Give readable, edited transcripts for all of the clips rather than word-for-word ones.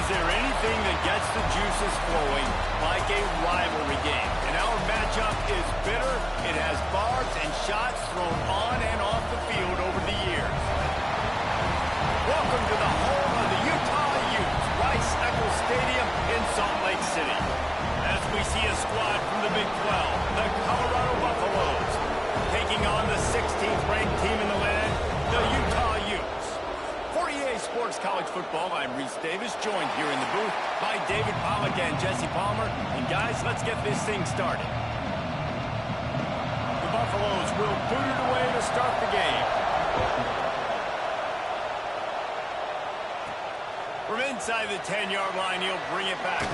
there anything that gets the juices flowing like a rivalry game? And our matchup is bitter. It has barbs and shots thrown on and off the field over the years. Welcome to the home of the Utah Utes, Rice-Eccles Stadium in Salt Lake City. As we see a squad from the Big 12, the Colorado Buffaloes, taking on the 16th ranked team in the land, the Utah Utes. For EA Sports College Football, I'm Reese Davis, joined here in the booth by David Pollack and Jesse Palmer. And guys, let's get this thing started. The Buffaloes will boot it away to start the game. From inside the 10-yard line, he'll bring it back.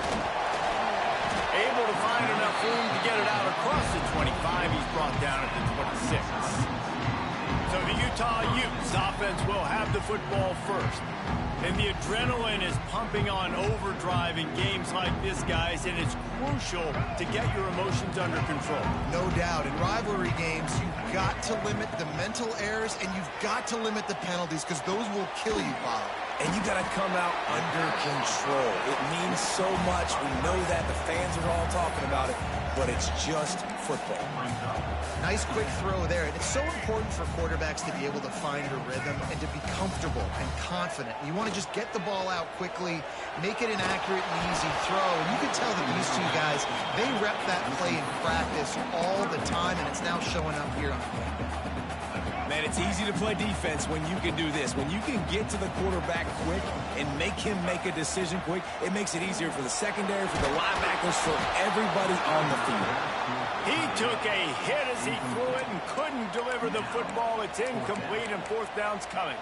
Able to find enough room to get it out across the 25. He's brought down at the 26. So the Utah Utes offense will have the football first. And the adrenaline is pumping on overdrive in games like this, guys, and it's crucial to get your emotions under control. No doubt. In rivalry games, you've got to limit the mental errors, and you've got to limit the penalties, because those will kill you, Bob. And you got to come out under control. It means so much. We know that. The fans are all talking about it, but it's just football. Nice quick throw there. And it's so important for quarterbacks to be able to find a rhythm and to be comfortable and confident. You want to just get the ball out quickly, make it an accurate and easy throw. And you can tell that these two guys, they rep that play in practice all the time, and it's now showing up here on the field. Man, it's easy to play defense when you can do this. When you can get to the quarterback quick and make him make a decision quick, it makes it easier for the secondary, for the linebackers, for everybody on the field. He took a hit as he threw it and couldn't deliver the football. It's incomplete and fourth down's coming.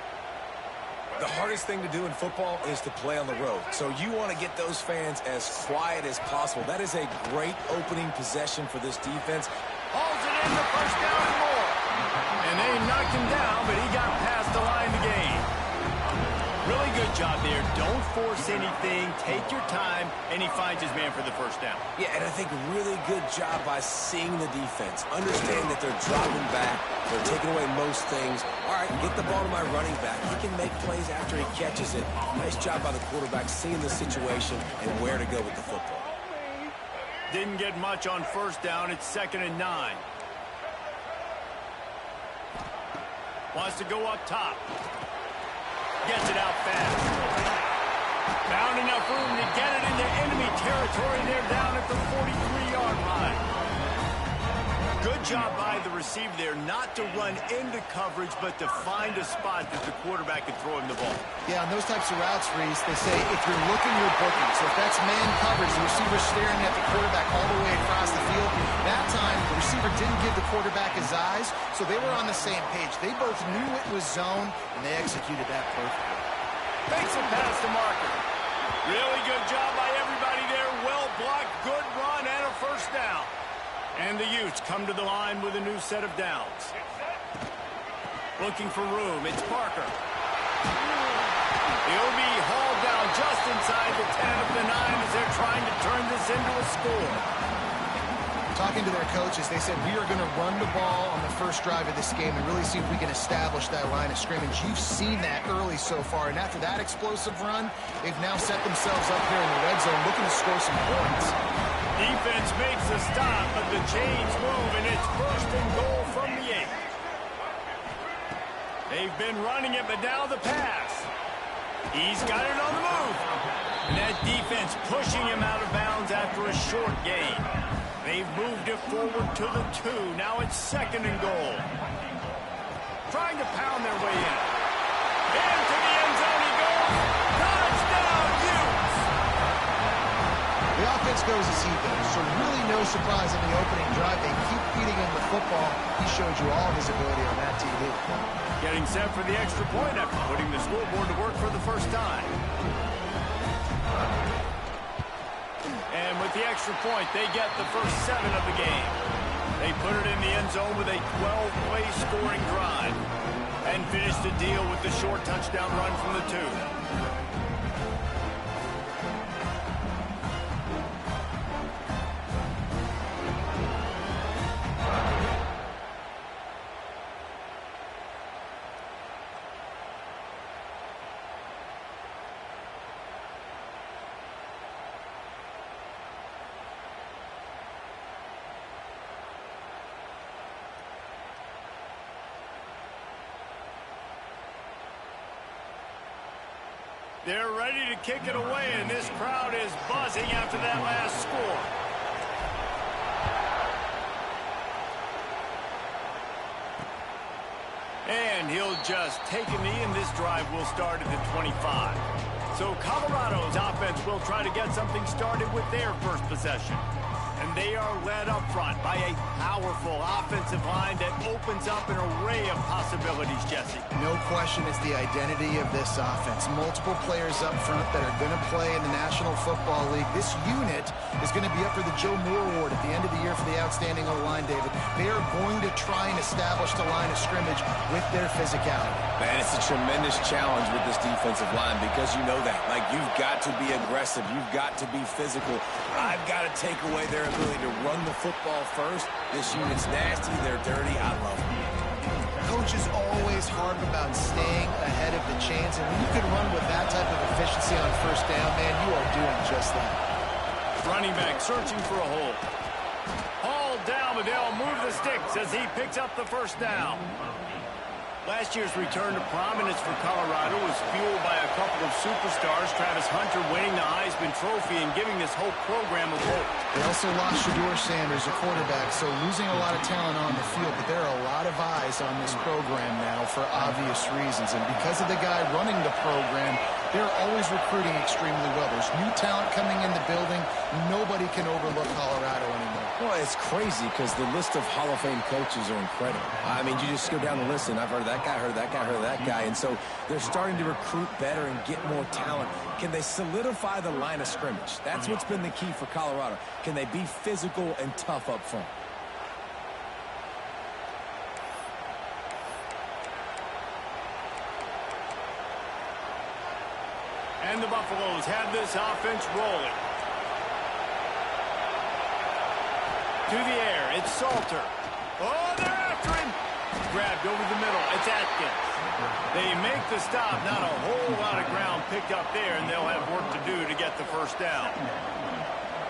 The hardest thing to do in football is to play on the road. So you want to get those fans as quiet as possible. That is a great opening possession for this defense. Hauls it in the first down and more. And they knocked him down, but he got past the line to gain. Really good job there. Don't force anything. Take your time, and he finds his man for the first down. Yeah, and I think really good job by seeing the defense. Understand that they're dropping back. They're taking away most things. All right, get the ball to my running back. He can make plays after he catches it. Nice job by the quarterback seeing the situation and where to go with the football. Didn't get much on first down. It's 2nd and 9. Wants to go up top. Gets it out fast. Found enough room to get it into enemy territory. They're down at the 43-yard line. Good job by the receiver there not to run into coverage, but to find a spot that the quarterback can throw him the ball. Yeah, on those types of routes, Reese, they say if you're looking, you're booking. So if that's man coverage, the receiver's staring at the quarterback all the way across the field. That time, the receiver didn't give the quarterback his eyes, so they were on the same page. They both knew it was zone, and they executed that perfectly. Fakes it past the marker. Really good job by everybody there. Well blocked, good run, and a first down. And the Utes come to the line with a new set of downs. Looking for room. It's Parker. He'll be hauled down just inside the 10 of the 9 as they're trying to turn this into a score. Talking to their coaches, they said, we are going to run the ball on the first drive of this game and really see if we can establish that line of scrimmage. You've seen that early so far, and after that explosive run, they've now set themselves up here in the red zone looking to score some points. Defense makes a stop, but the chains move, and it's 1st and goal from the 8. They've been running it, but now the pass. He's got it on the move. And that defense pushing him out of bounds after a short gain. They've moved it forward to the 2. Now it's 2nd and goal. Trying to pound their way in. Into the end zone he goes. Touchdown, Utes! The offense goes as he goes, so really no surprise in the opening drive. They keep feeding him the football. He showed you all his ability on that TV. Getting set for the extra point after putting the scoreboard to work for the first time. And with the extra point, they get the first 7 of the game. They put it in the end zone with a 12-play scoring drive and finish the deal with the short touchdown run from the 2. They're ready to kick it away, and this crowd is buzzing after that last score. And he'll just take a knee, and this drive will start at the 25. So Colorado's offense will try to get something started with their first possession. And they are led up front by a powerful offensive line that opens up an array of possibilities, Jesse. No question it's the identity of this offense. Multiple players up front that are going to play in the National Football League. This unit is going to be up for the Joe Moore Award at the end of the year for the outstanding O-line, David. They are going to try and establish the line of scrimmage with their physicality. Man, it's a tremendous challenge with this defensive line because you know that. Like, you've got to be aggressive. You've got to be physical. I've got to take away their ability to run the football first. This unit's nasty. They're dirty. I love them. Coaches always harp about staying ahead of the chains, and when you can run with that type of efficiency on first down, man, you are doing just that. Running back searching for a hole. Hauled down, but they'll move the sticks as he picks up the first down. Last year's return to prominence for Colorado was fueled by a couple of superstars, Travis Hunter winning the Heisman Trophy and giving this whole program a hope. They also lost Shedeur Sanders, a quarterback, so losing a lot of talent on the field, but there are a lot of eyes on this program now for obvious reasons. And because of the guy running the program, they're always recruiting extremely well. There's new talent coming in the building. Nobody can overlook Colorado anymore. Well, it's crazy because the list of Hall of Fame coaches are incredible. I mean, you just go down the list, and I've heard that guy, heard that guy, heard that guy. And so they're starting to recruit better and get more talent. Can they solidify the line of scrimmage? That's what's been the key for Colorado. Can they be physical and tough up front? And the Buffaloes have this offense rolling. To the air, it's Salter. Oh, they're after him. Grabbed over the middle, it's Atkins. They make the stop, not a whole lot of ground picked up there, and they'll have work to do to get the first down.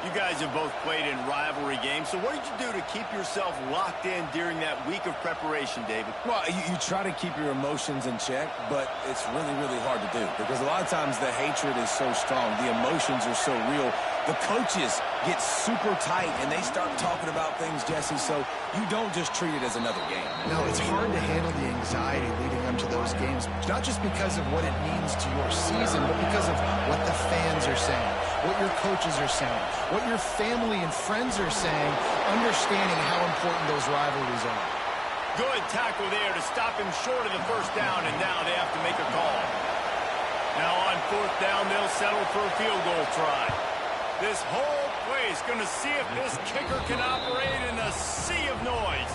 You guys have both played in rivalry games, so what did you do to keep yourself locked in during that week of preparation, David? Well, you try to keep your emotions in check, but it's really, really hard to do because a lot of times the hatred is so strong. The emotions are so real. The coaches get super tight, and they start talking about things, Jesse, so you don't just treat it as another game. No, it's hard to handle the anxiety leading up to those games, not just because of what it means to your season, but because of what the fans are saying, what your coaches are saying, what your family and friends are saying, understanding how important those rivalries are. Good tackle there to stop him short of the first down, and now they have to make a call. Now on fourth down, they'll settle for a field goal try. This whole place going to see if this kicker can operate in a sea of noise.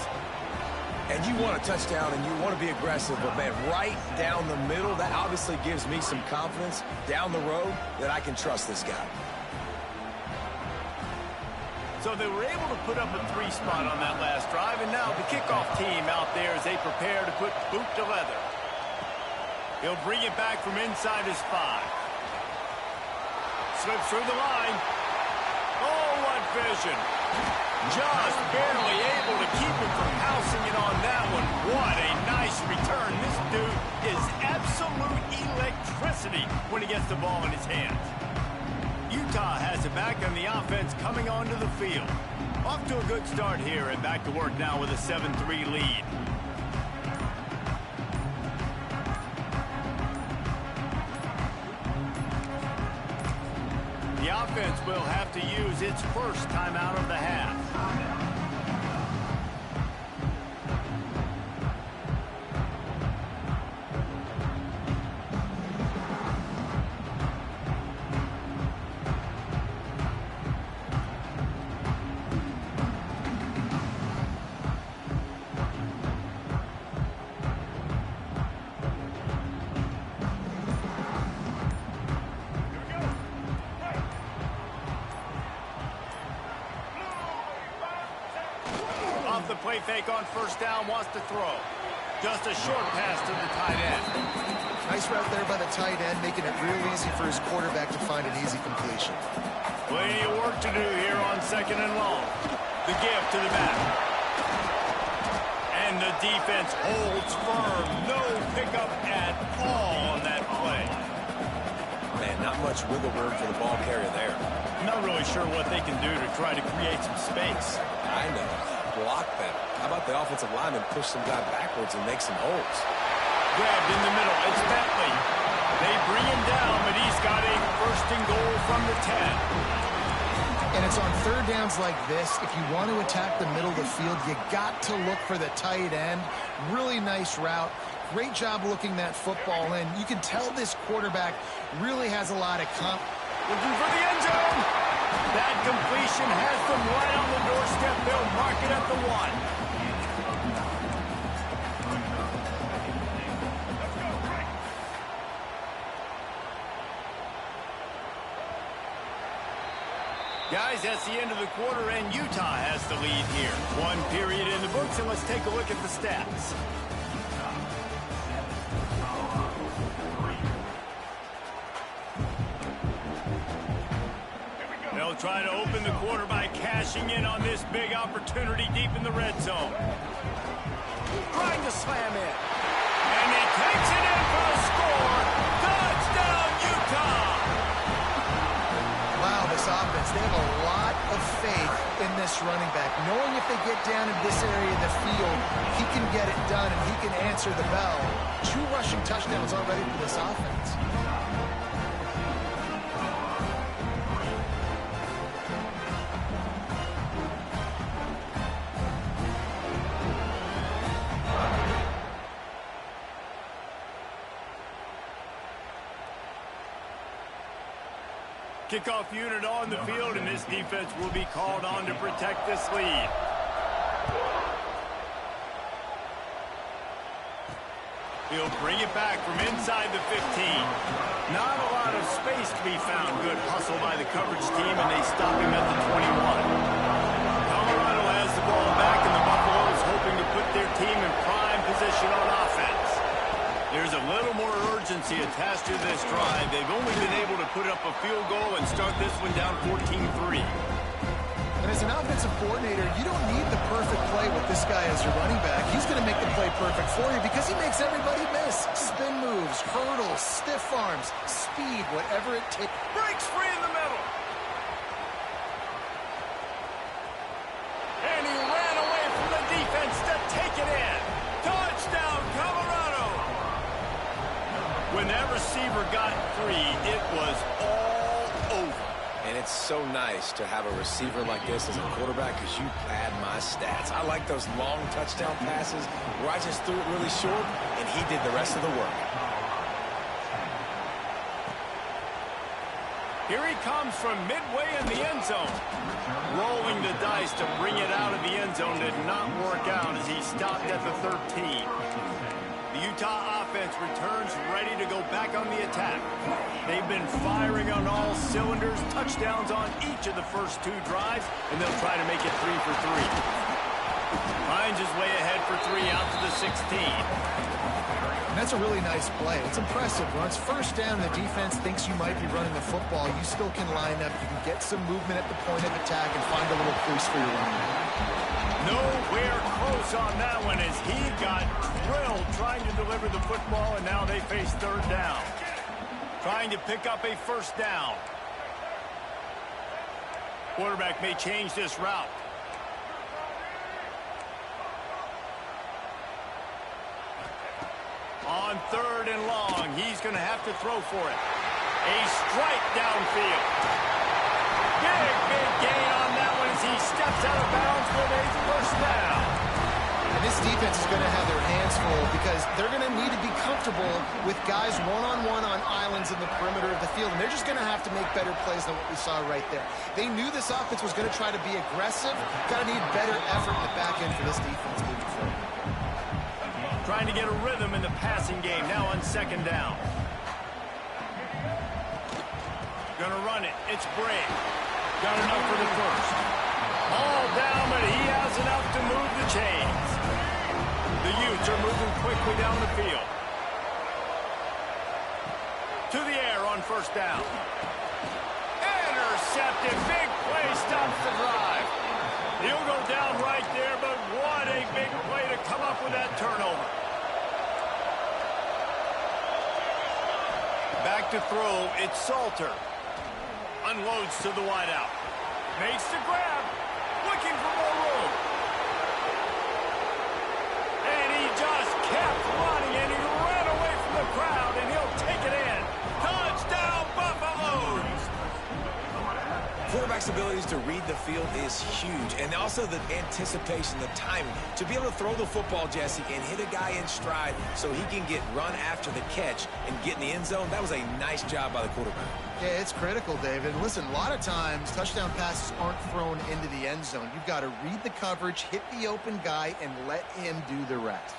And you want a touchdown and you want to be aggressive, but, man, right down the middle, that obviously gives me some confidence down the road that I can trust this guy. So they were able to put up a 3 spot on that last drive, and now the kickoff team out there as they prepare to put boot to leather. He'll bring it back from inside his 5. Slips through the line. Oh, what vision. Just barely able to keep him from housing it on that one. What a nice return. This dude is absolute electricity when he gets the ball in his hands. Utah has it back on the offense coming onto the field. Off to a good start here and back to work now with a 7-3 lead. The offense will have to use its first timeout of the half. The play fake on first down, wants to throw. Just a short pass to the tight end. Nice route there by the tight end, making it real easy for his quarterback to find an easy completion. Plenty of work to do here on 2nd and long. The give to the back. And the defense holds firm. No pickup at all on that play. man. Not much wiggle room for the ball carrier there. I'm not really sure what they can do to try to create some space. I know. Block better. How about the offensive lineman push some guy backwards and make some holes? Grabbed in the middle. It's Bentley. They bring him down, but he's got a first and goal from the 10. And it's on third downs like this. If you want to attack the middle of the field, you got to look for the tight end. Really nice route. Great job looking that football in. You can tell this quarterback really has a lot of looking for the end zone. That completion has them right on the doorstep. They'll mark it at the 1. Guys, that's the end of the quarter, and Utah has the lead here. 1 period in the books, and let's take a look at the stats. They'll try to open the quarter by cashing in on this big opportunity deep in the red zone. Trying to slam in. And he takes it in for the score. Touchdown, Utah! Wow, this offense, they have a lot of faith in this running back. Knowing if they get down in this area of the field, he can get it done and he can answer the bell. 2 rushing touchdowns already for this offense. Kickoff unit on the field, and this defense will be called on to protect this lead. He'll bring it back from inside the 15. Not a lot of space to be found. Good hustle by the coverage team, and they stop him at the 21. Colorado has the ball back, and the Buffaloes hoping to put their team in prime position on offense. There's a little more urgency attached to this drive. They've only been able to put up a field goal and start this one down 14-3. And as an offensive coordinator, you don't need the perfect play with this guy as your running back. He's going to make the play perfect for you because he makes everybody miss. Spin moves, hurdles, stiff arms, speed, whatever it takes. Breaks free in the middle. And he ran away from the defense to take it in. Touchdown, Colorado. When that receiver got free, it was all over. And it's so nice to have a receiver like this as a quarterback because you pad my stats. I like those long touchdown passes where I just threw it really short and he did the rest of the work. Here he comes from midway in the end zone. Rolling the dice to bring it out of the end zone did not work out as he stopped at the 13. The Utah offense returns ready to go back on the attack. They've been firing on all cylinders, touchdowns on each of the first 2 drives, and they'll try to make it 3 for 3. Finds his way ahead for 3 out to the 16. And that's a really nice play. It's impressive. When it's first down, the defense thinks you might be running the football. You still can line up. You can get some movement at the point of attack and find a little crease for your running back. Nowhere close on that one as he got drilled trying to deliver the football, and now they face 3rd down. Trying to pick up a first down. Quarterback may change this route. On 3rd and long, he's going to have to throw for it. A strike downfield. Big gain on that one as he steps out of bounds with a first down. And this defense is going to have their hands full because they're going to need to be comfortable with guys one-on-one on islands in the perimeter of the field. And they're just going to have to make better plays than what we saw right there. They knew this offense was going to try to be aggressive. Got to need better effort in the back end for this defense moving forward. Trying to get a rhythm in the passing game now on 2nd down. Gonna run it. It's Bray. Got enough for the first. All down, but he has enough to move the chains. The Utes are moving quickly down the field. To the air on 1st down. Intercepted. Big play stops the drive. He'll go down right there, but what a big play to come up with that turnover. Back back to throw. It's Salter. Unloads to the wideout. Makes the grab. Looking for more room. And he just kept running, and he ran away from the crowd, and he'll take it in. Touchdown, Buffaloes! Quarterback's abilities to read the field is huge, and also the anticipation, the timing. To be able to throw the football, Jesse, and hit a guy in stride so he can get run after the catch and get in the end zone, that was a nice job by the quarterback. Yeah, it's critical, David. And listen, a lot of times, touchdown passes aren't thrown into the end zone. You've got to read the coverage, hit the open guy, and let him do the rest.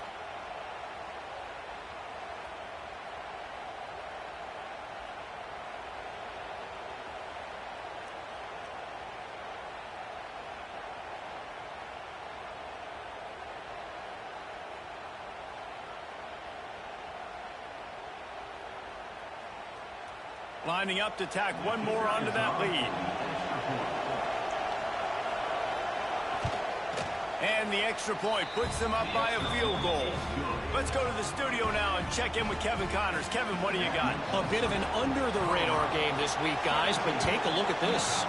Lining up to tack one more onto that lead. And the extra point puts them up by a field goal. Let's go to the studio now and check in with Kevin Connors. Kevin, what do you got? A bit of an under-the-radar game this week, guys, but take a look at this.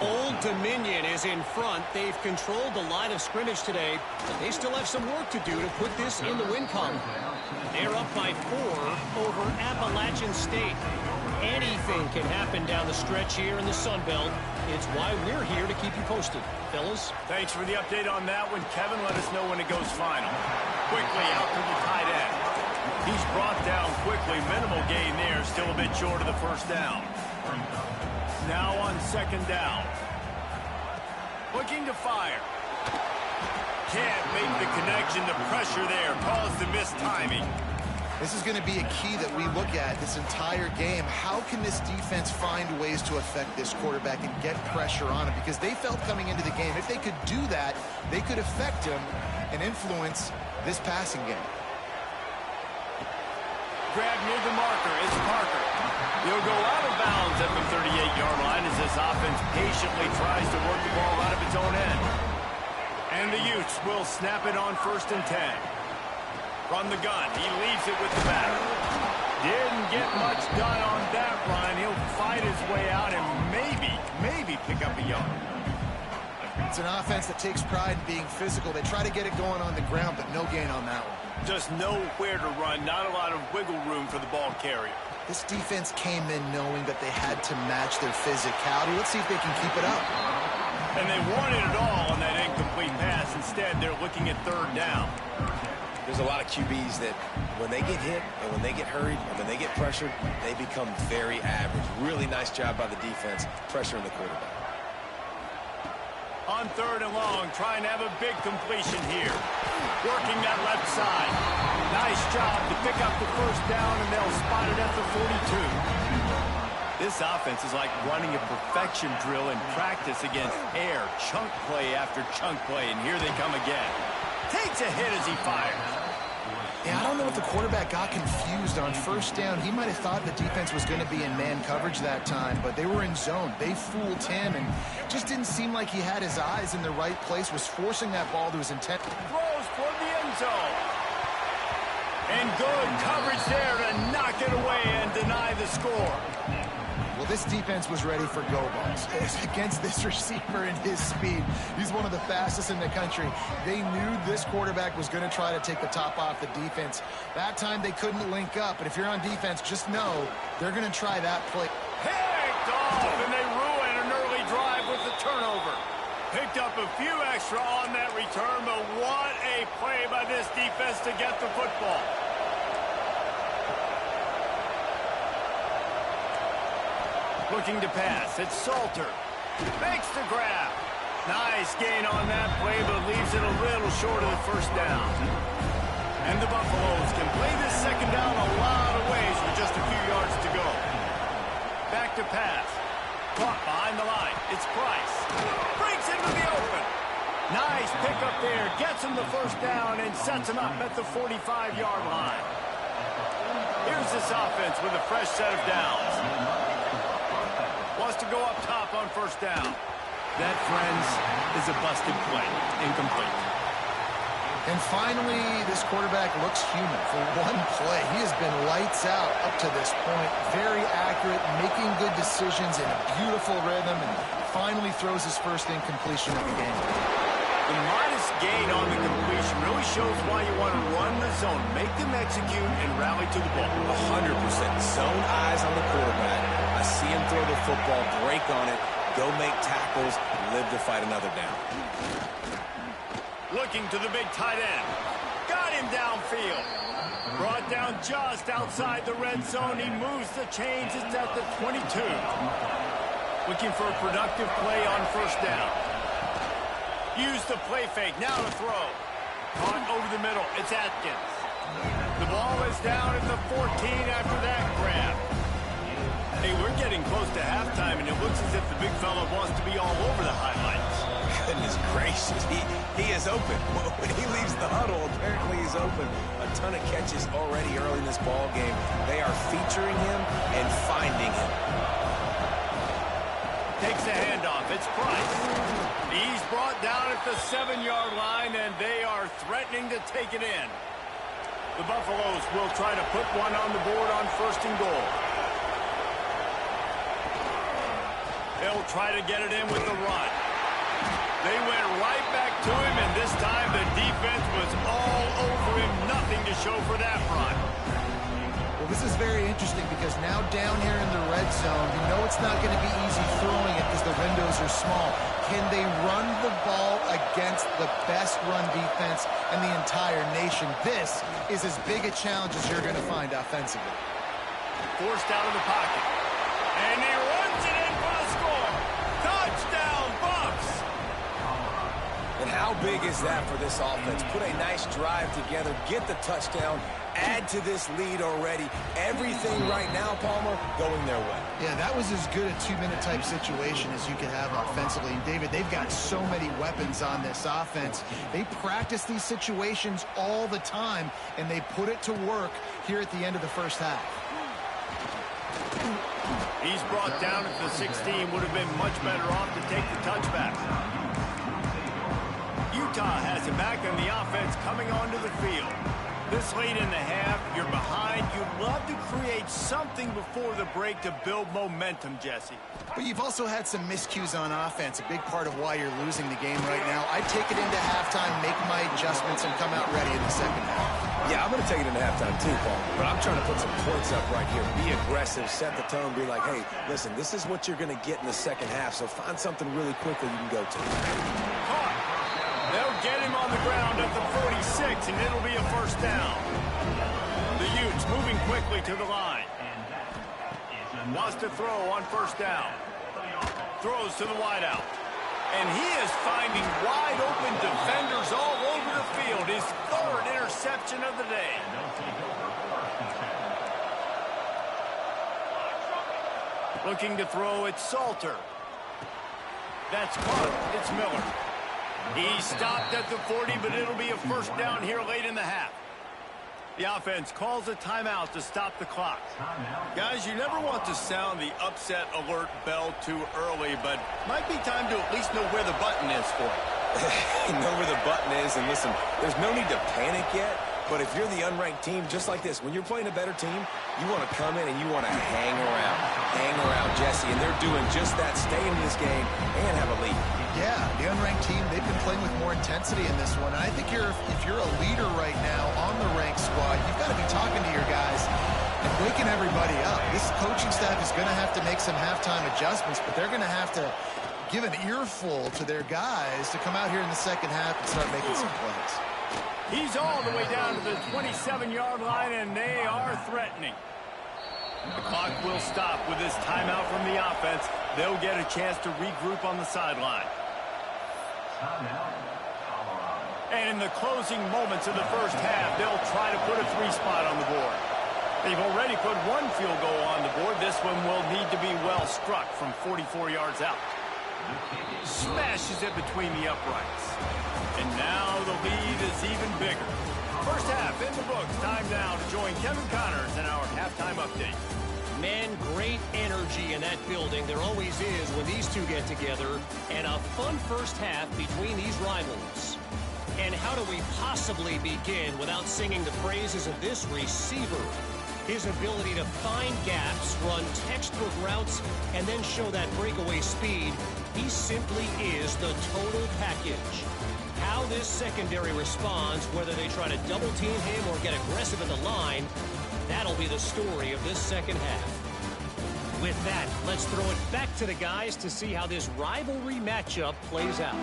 Old Dominion is in front. They've controlled the line of scrimmage today, but they still have some work to do to put this in the win column. They're up by 4 over Appalachian State. Anything can happen down the stretch here in the Sun Belt. It's why we're here to keep you posted. Fellas? Thanks for the update on that one, Kevin. Let us know when it goes final. Quickly out to the tight end. He's brought down quickly. Minimal gain there. Still a bit short of the first down. Now on second down. Looking to fire. Can't make the connection. The pressure there caused the missed timing. This is going to be a key that we look at this entire game. How can this defense find ways to affect this quarterback and get pressure on him? Because they felt coming into the game, if they could do that, they could affect him and influence this passing game. Grab near the marker. It's Parker. He'll go out of bounds at the 38-yard line as this offense patiently tries to work the ball out of its own end. And the Utes will snap it on 1st and 10. From the gun, he leaves it with the back. Didn't get much done on that run. He'll fight his way out and maybe pick up a yard. It's an offense that takes pride in being physical. They try to get it going on the ground, but no gain on that one. Just nowhere to run, not a lot of wiggle room for the ball carrier. This defense came in knowing that they had to match their physicality. Let's see if they can keep it up. And they wanted it all on that incomplete pass. Instead, they're looking at 3rd down. There's a lot of QBs that when they get hit and when they get hurried and when they get pressured, they become very average. Really nice job by the defense, pressuring the quarterback. On 3rd and long, trying to have a big completion here. Working that left side. Nice job to pick up the 1st down, and they'll spot it at the 42. This offense is like running a perfection drill in practice against air. Chunk play after chunk play, and here they come again. Takes a hit as he fires. Yeah, I don't know if the quarterback got confused on 1st down. He might have thought the defense was going to be in man coverage that time, but they were in zone. They fooled him, and just didn't seem like he had his eyes in the right place, was forcing that ball to his intent. Throws toward the end zone. And good coverage there to knock it away and deny the score. Well, this defense was ready for go balls. Against this receiver and his speed, he's one of the fastest in the country. They knew this quarterback was going to try to take the top off the defense. That time they couldn't link up, but if you're on defense, just know they're going to try that play. Picked off, and they ruin an early drive with the turnover. Picked up a few extra on that return, but what a play by this defense to get the football. Looking to pass. It's Salter. Makes the grab. Nice gain on that play, but leaves it a little short of the 1st down. And the Buffaloes can play this 2nd down a lot of ways with just a few yards to go. Back to pass. Caught behind the line. It's Price. Breaks into the open. Nice pickup there. Gets him the 1st down and sets him up at the 45-yard line. Here's this offense with a fresh set of downs. Wants to go up top on 1st down. That, friends, is a busted play. Incomplete. And finally, this quarterback looks human for one play. He has been lights out up to this point. Very accurate, making good decisions in a beautiful rhythm, and finally throws his first incompletion of the game. The modest gain on the completion really shows why you want to run the zone. Make them execute and rally to the ball. 100%. Zone eyes on the quarterback. I see him throw the football, break on it, go make tackles, live to fight another down. Looking to the big tight end. Got him downfield. Brought down just outside the red zone. He moves the chains. It's at the 22. Looking for a productive play on first down. Use the play fake. Now to throw. Caught over the middle. It's Atkins. The ball is down at the 14 after that grab. Hey, we're getting close to halftime, and it looks as if the big fella wants to be all over the highlights. Goodness gracious, he is open. When he leaves the huddle, apparently he's open. A ton of catches already early in this ball game. They are featuring him and finding him. Takes the handoff. It's Price. He's brought down at the 7-yard line, and they are threatening to take it in. The Buffaloes will try to put one on the board on first and goal. They'll try to get it in with the run. They went right back to him, and this time the defense was all over him. Nothing to show for that run. Well, this is very interesting because now down here in the red zone, you know it's not going to be easy throwing it because the windows are small. Can they run the ball against the best run defense in the entire nation? This is as big a challenge as you're going to find offensively. Forced out of the pocket. And he runs it in for the score. Touchdown, Bucks! And how big is that for this offense? Put a nice drive together, get the touchdown, add to this lead already. Everything right now, Palmer, going their way. Yeah, that was as good a 2-minute type situation as you could have offensively. And David, they've got so many weapons on this offense. They practice these situations all the time, and they put it to work here at the end of the first half. He's brought down at the 16. Would have been much better off to take the touchback. Utah has it back on the offense coming onto the field. This late in the half, you're behind. You'd love to create something before the break to build momentum, Jesse. But you've also had some miscues on offense, a big part of why you're losing the game right now. I'd take it into halftime, make my adjustments, and come out ready in the second half. Yeah, I'm going to take it into halftime too, Paul. But I'm trying to put some points up right here. Be aggressive, set the tone, be like, hey, listen, this is what you're going to get in the second half, so find something really quickly you can go to. Caught. They'll get him on the ground at the 46, and it'll be a first down. The Utes moving quickly to the line. Wants to throw on first down. Throws to the wideout. And he is finding wide open defenders all over the field. His third interception of the day. Looking to throw, it's Salter. That's caught. It's Miller. He stopped at the 40, but it'll be a first down here late in the half. The offense calls a timeout to stop the clock. Guys, you never want to sound the upset alert bell too early, but might be time to at least know where the button is for it. Know where the button is, and listen, there's no need to panic yet, but if you're the unranked team, just like this, when you're playing a better team, you want to come in and you want to hang around, Jesse, and they're doing just that, stay in this game and have a lead. Yeah, the unranked team, they've been playing with more intensity in this one. And I think if you're a leader right now on the ranked squad, you've got to be talking to your guys and waking everybody up. This coaching staff is going to have to make some halftime adjustments, but they're going to have to give an earful to their guys to come out here in the second half and start making some plays. He's all the way down to the 27-yard line, and they are threatening. The clock will stop with this timeout from the offense. They'll get a chance to regroup on the sideline. And in the closing moments of the first half, they'll try to put a 3 spot on the board. They've already put 1 field goal on the board. This one will need to be well struck from 44 yards out. Smashes it between the uprights. And now the lead is even bigger. First half in the books. Time now to join Kevin Connors in our halftime update. Man, great energy in that building. There always is when these two get together. And a fun first half between these rivals. And how do we possibly begin without singing the praises of this receiver? His ability to find gaps, run textbook routes, and then show that breakaway speed. He simply is the total package. How this secondary responds, whether they try to double team him or get aggressive at the line, that'll be the story of this second half. With that, let's throw it back to the guys to see how this rivalry matchup plays out.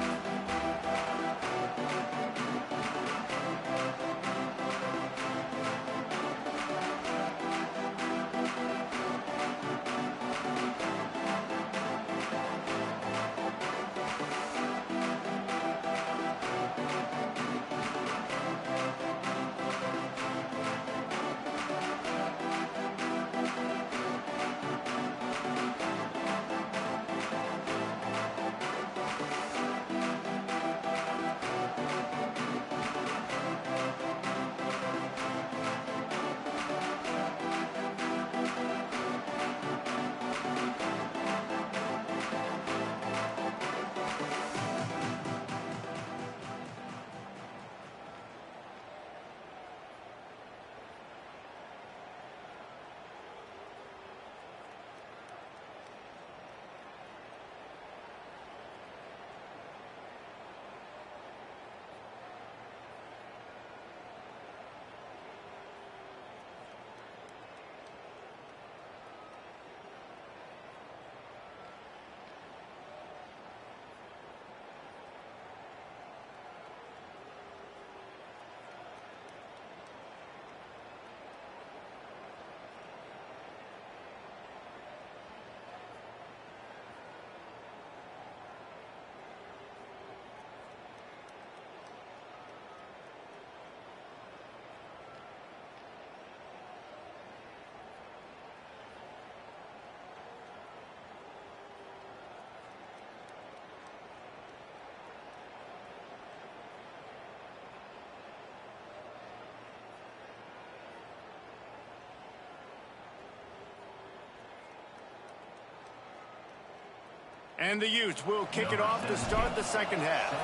And the Utes will kick it off to start the second half.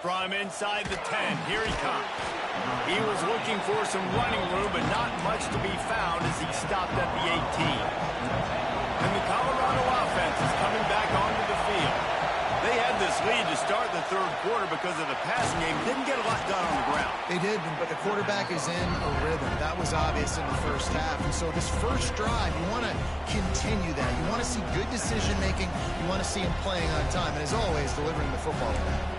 From inside the 10, here he comes. He was looking for some running room, but not much to be found as he stopped at the 18. And the Colorado offense is coming back onto the field. They had this lead to start the third quarter because of the passing game. Didn't get a lot done on the ground. They did, but the quarterback is in a rhythm. That was obvious in the first half. And so this first drive, you want to continue that. You want to see good decision-making. You want to see him playing on time. And as always, delivering the football.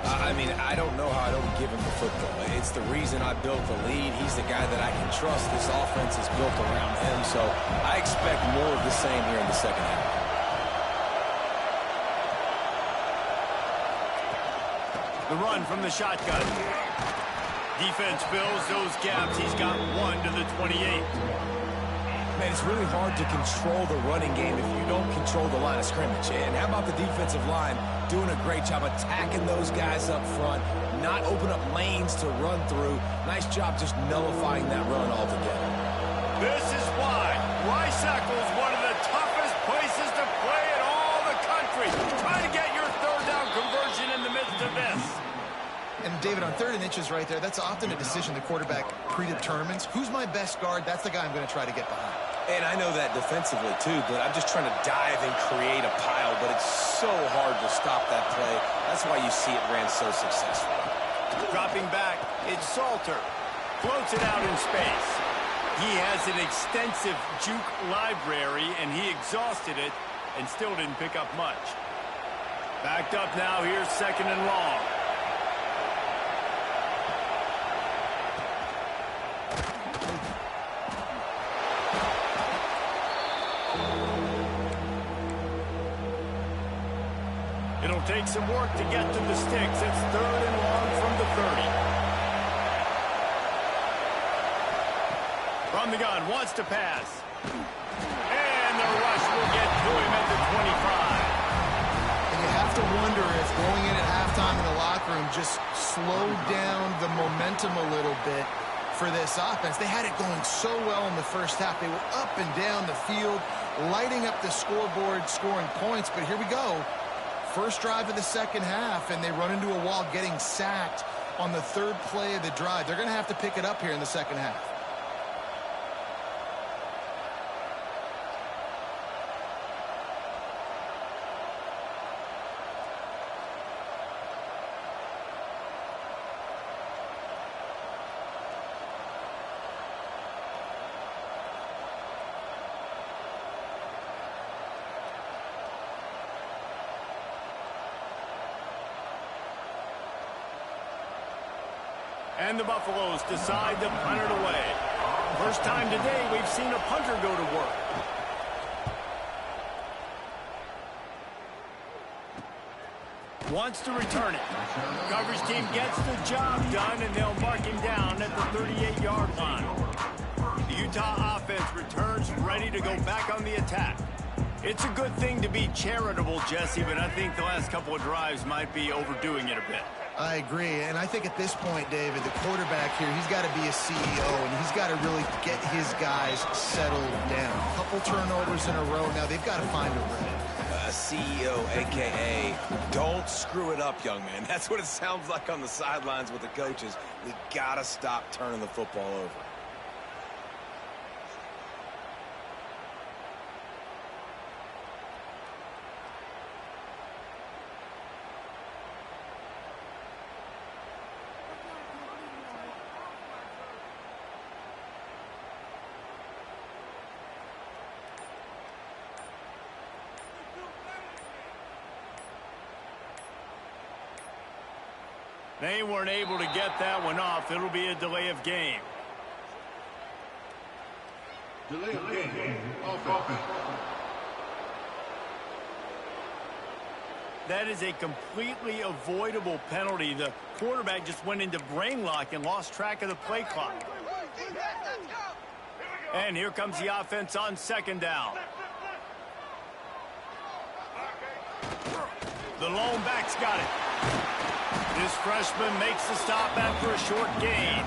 I mean, I don't know how I don't give him the football. It's the reason I built the lead. He's the guy that I can trust. This offense is built around him. So I expect more of the same here in the second half. The run from the shotgun. Defense fills those gaps. He's got one to the 28. Man, it's really hard to control the running game if you don't control the line of scrimmage. And how about the defensive line doing a great job attacking those guys up front, not open up lanes to run through. Nice job just nullifying that run altogether. This is why Rice-Eccles is one of the toughest places to play in all the country. Try to get your third down conversion in the midst of this. And, David, on 3rd and inches right there, that's often a decision the quarterback predetermines. Who's my best guard? That's the guy I'm going to try to get behind. And I know that defensively, too, but I'm just trying to dive and create a pile, but it's so hard to stop that play. That's why you see it ran so successful. Dropping back, it's Salter. Floats it out in space. He has an extensive juke library, and he exhausted it and still didn't pick up much. Backed up now, here's 2nd and long. It'll take some work to get to the sticks. It's 3rd and long from the 30. From the gun, wants to pass. And the rush will get to him at the 25. And you have to wonder if going in at halftime in the locker room just slowed down the momentum a little bit for this offense. They had it going so well in the first half. They were up and down the field, lighting up the scoreboard, scoring points. But here we go. First drive of the second half, and they run into a wall, getting sacked on the third play of the drive. They're going to have to pick it up here in the second half. And the Buffaloes decide to punt it away. First time today we've seen a punter go to work. Wants to return it. Coverage team gets the job done, and they'll mark him down at the 38-yard line. The Utah offense returns ready to go back on the attack. It's a good thing to be charitable, Jesse, but I think the last couple of drives might be overdoing it a bit. I agree, and I think at this point, David, the quarterback here, he's got to be a CEO, and he's got to really get his guys settled down. A couple turnovers in a row. Now they've got to find a rhythm. CEO, a.k.a. don't screw it up, young man. That's what it sounds like on the sidelines with the coaches. We got to stop turning the football over. They weren't able to get that one off. It'll be a delay of game. Delay of game. Offense. That is a completely avoidable penalty. The quarterback just went into brain lock and lost track of the play clock. And here comes the offense on second down. The lone back's got it. This freshman makes the stop after a short gain.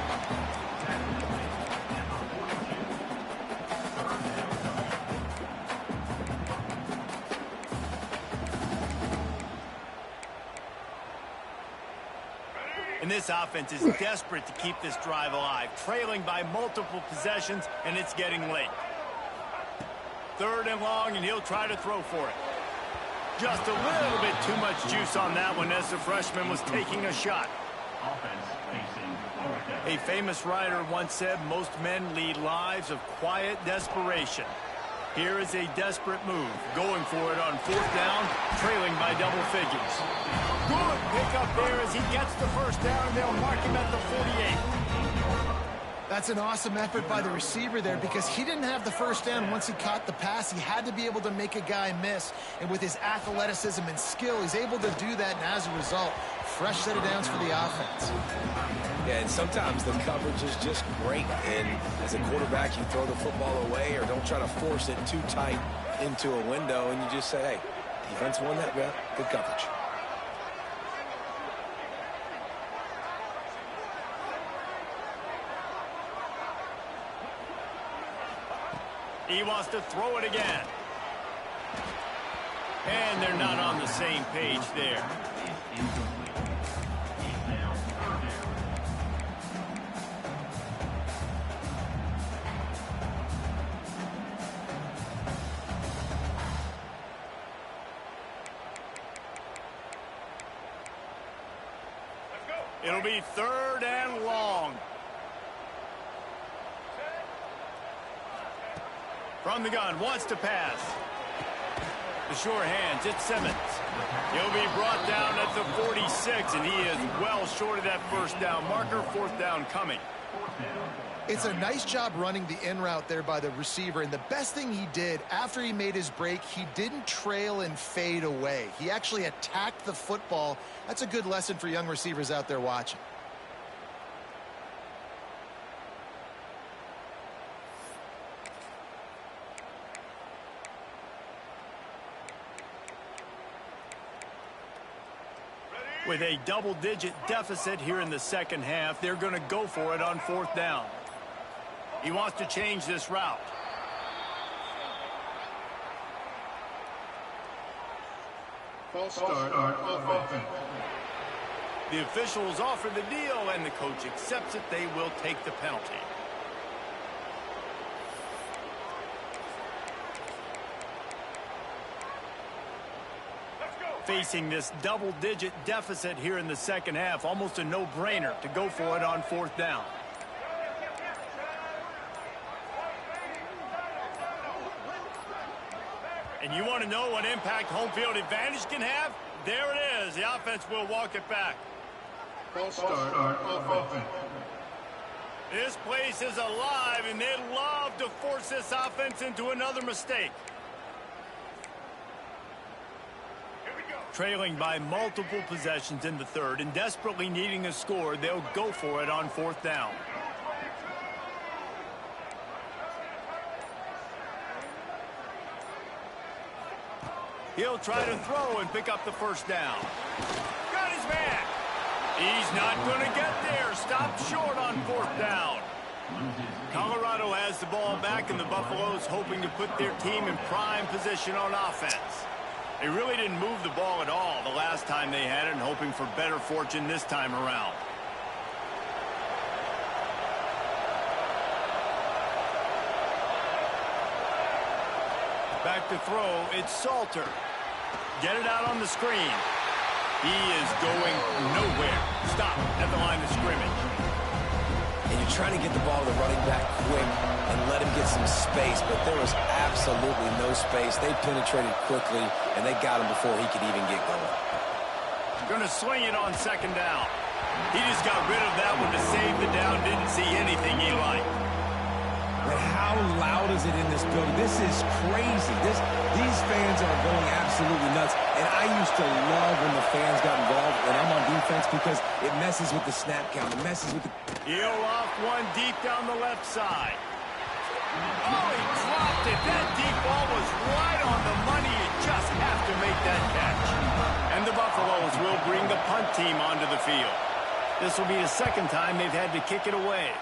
And this offense is desperate to keep this drive alive, trailing by multiple possessions, and it's getting late. Third and long, and he'll try to throw for it. Just a little bit too much juice on that one as the freshman was taking a shot. A famous writer once said, most men lead lives of quiet desperation. Here is a desperate move, going for it on fourth down, trailing by double figures. Good pickup there as he gets the first down. They'll mark him at the 48. That's an awesome effort by the receiver there because he didn't have the first down once he caught the pass. He had to be able to make a guy miss. And with his athleticism and skill, he's able to do that. And as a result, fresh set of downs for the offense. Yeah, and sometimes the coverage is just great. And as a quarterback, you throw the football away or don't try to force it too tight into a window. And you just say, hey, defense won that bet. Good coverage. He wants to throw it again. And they're not on the same page there. It'll be third and long. From the gun, wants to pass. The sure hands, it's Simmons. He'll be brought down at the 46, and he is well short of that first down marker. Fourth down coming. It's a nice job running the in route there by the receiver, and the best thing he did after he made his break, he didn't trail and fade away. He actually attacked the football. That's a good lesson for young receivers out there watching. With a double-digit deficit here in the second half, they're going to go for it on fourth down. He wants to change this route. False start on offense. The officials offer the deal, and the coach accepts it. They will take the penalty. Facing this double-digit deficit here in the second half, almost a no-brainer to go for it on fourth down. And you want to know what impact home field advantage can have? There it is. The offense will walk it back. False start on offense. This place is alive, and they love to force this offense into another mistake. Trailing by multiple possessions in the third and desperately needing a score, they'll go for it on fourth down. He'll try to throw and pick up the first down. Got his man. He's not going to get there. Stopped short on fourth down. Colorado has the ball back, and the Buffaloes hoping to put their team in prime position on offense. They really didn't move the ball at all the last time they had it, and hoping for better fortune this time around. Back to throw, it's Salter. Get it out on the screen. He is going nowhere. Stop at the line of scrimmage. And you're trying to get the ball to the running back quick and let him get some space, but there was absolutely no space. They penetrated quickly, and they got him before he could even get going. Going to swing it on second down. He just got rid of that one to save the down. Didn't see anything he liked. But how loud is it in this building? This is crazy. These fans are going absolutely nuts. And I used to love when the fans got involved when I'm on defense because it messes with the snap count. It messes with the... He'll off one deep down the left side. Oh, he dropped it. That deep ball was right on the money. You just have to make that catch. And the Buffaloes will bring the punt team onto the field. This will be the second time they've had to kick it away.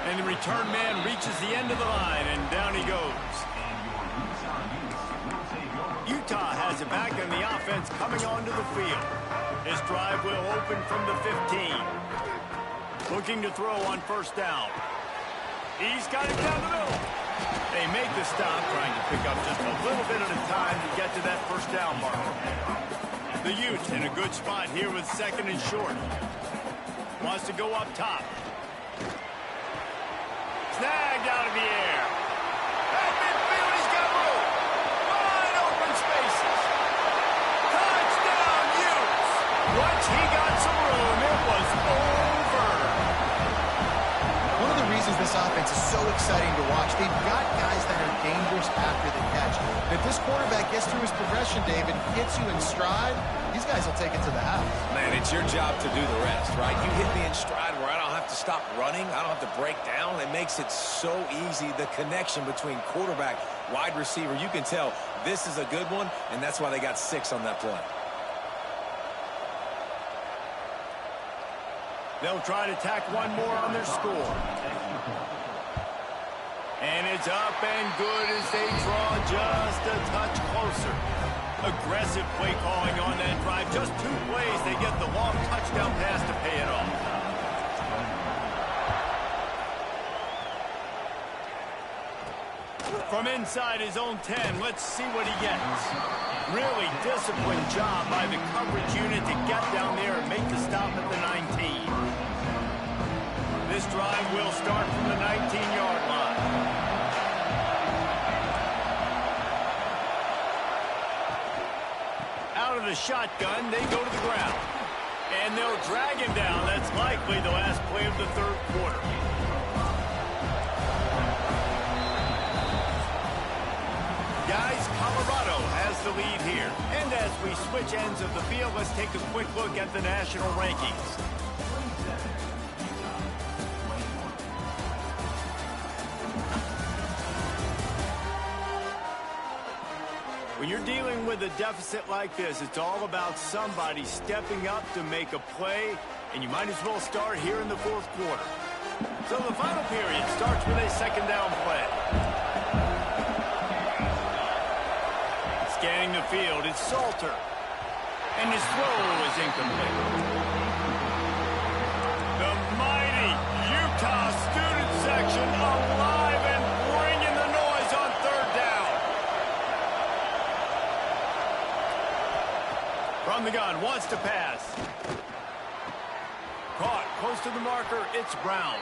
And the return man reaches the end of the line, and down he goes. Utah has it back, and the offense coming onto the field. This drive will open from the 15. Looking to throw on first down. He's got it down the middle. They make the stop, trying to pick up just a little bit at a time to get to that first down mark. The Utes in a good spot here with second and short. Wants to go up top. Snagged out of the air. At midfield, he's got room. Wide open spaces. Touchdown, Utes. Once he got some room, it was over. One of the reasons this offense is so exciting to watch, they've got guys that are dangerous after the catch. And if this quarterback gets through his progression, David, hits you in stride, these guys will take it to the house. Man, it's your job to do the rest, right? You hit me in stride where I don't have to stop running. I don't have to break down. It makes it so easy, the connection between quarterback, wide receiver. You can tell this is a good one, and that's why they got 6 on that play. They'll try to tack one more on their score. And it's up and good as they draw just a touch closer. Aggressive play calling on that drive. Just 2 plays, they get the long touchdown pass to pay it off. From inside his own 10, let's see what he gets. Really disciplined job by the coverage unit to get down there and make the stop at the 19. This drive will start from the 19-yard line. Out of the shotgun, they go to the ground. And they'll drag him down. That's likely the last play of the third quarter. Guys, Colorado has the lead here. And as we switch ends of the field, let's take a quick look at the national rankings. When you're dealing with a deficit like this, it's all about somebody stepping up to make a play, and you might as well start here in the fourth quarter. So the final period starts with a second down play. Scanning the field, it's Salter. And his throw is incomplete. The mighty Utah student section alive and bringing the noise on third down. From the gun, wants to pass. Caught, close to the marker, it's Brown.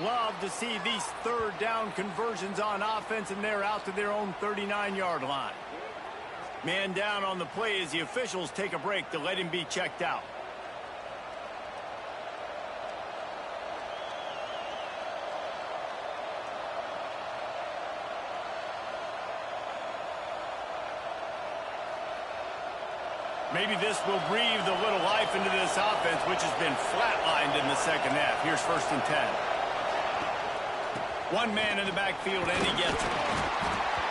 Love to see these third down conversions on offense, and they're out to their own 39-yard line. Man down on the play as the officials take a break to let him be checked out. Maybe this will breathe a little life into this offense, which has been flatlined in the second half. Here's 1st and 10. One man in the backfield, and he gets it.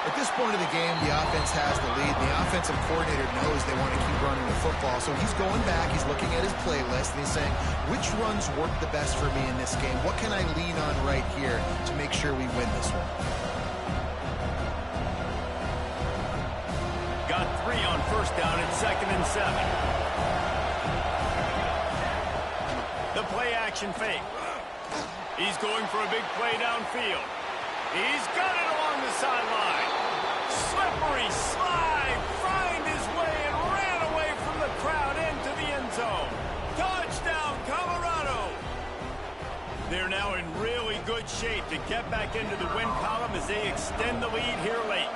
At this point of the game, the offense has the lead. The offensive coordinator knows they want to keep running the football. So he's going back, he's looking at his playlist, and he's saying, which runs work the best for me in this game? What can I lean on right here to make sure we win this one? Got 3 on 1st down at 2nd and 7. The play action fake. He's going for a big play downfield. He's got it along the sideline. Slippery slide, find his way and ran away from the crowd into the end zone. Touchdown, Colorado. They're now in really good shape to get back into the win column as they extend the lead here late.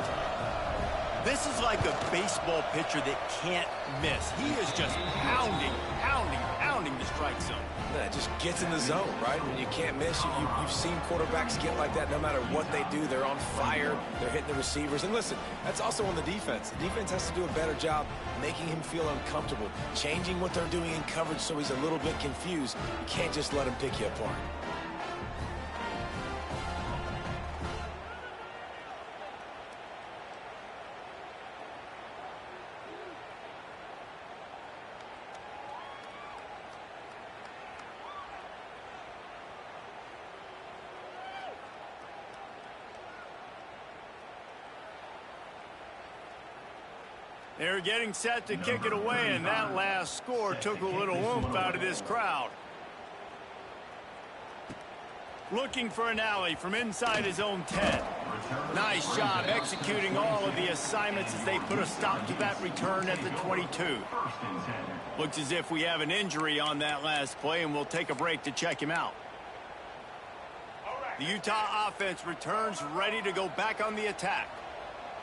This is like a baseball pitcher that can't miss. He is just pounding the strike zone. Yeah, it just gets in the zone, right? When you can't miss, you've seen quarterbacks get like that no matter what they do. They're on fire. They're hitting the receivers. And listen, that's also on the defense. The defense has to do a better job making him feel uncomfortable, changing what they're doing in coverage so he's a little bit confused. You can't just let him pick you apart. They're getting set to kick it away, and that last score took a little oomph out of this crowd. Looking for an alley from inside his own 10. Nice job executing all of the assignments as they put a stop to that return at the 22. Looks as if we have an injury on that last play, and we'll take a break to check him out. The Utah offense returns ready to go back on the attack.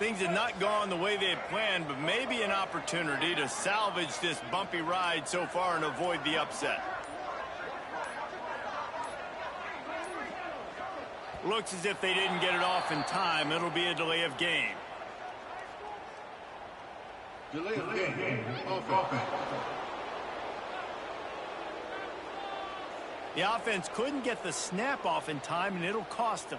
Things had not gone the way they had planned, but maybe an opportunity to salvage this bumpy ride so far and avoid the upset. Looks as if they didn't get it off in time. It'll be a delay of game. Delay of game. Offense. The offense couldn't get the snap off in time, and it'll cost them.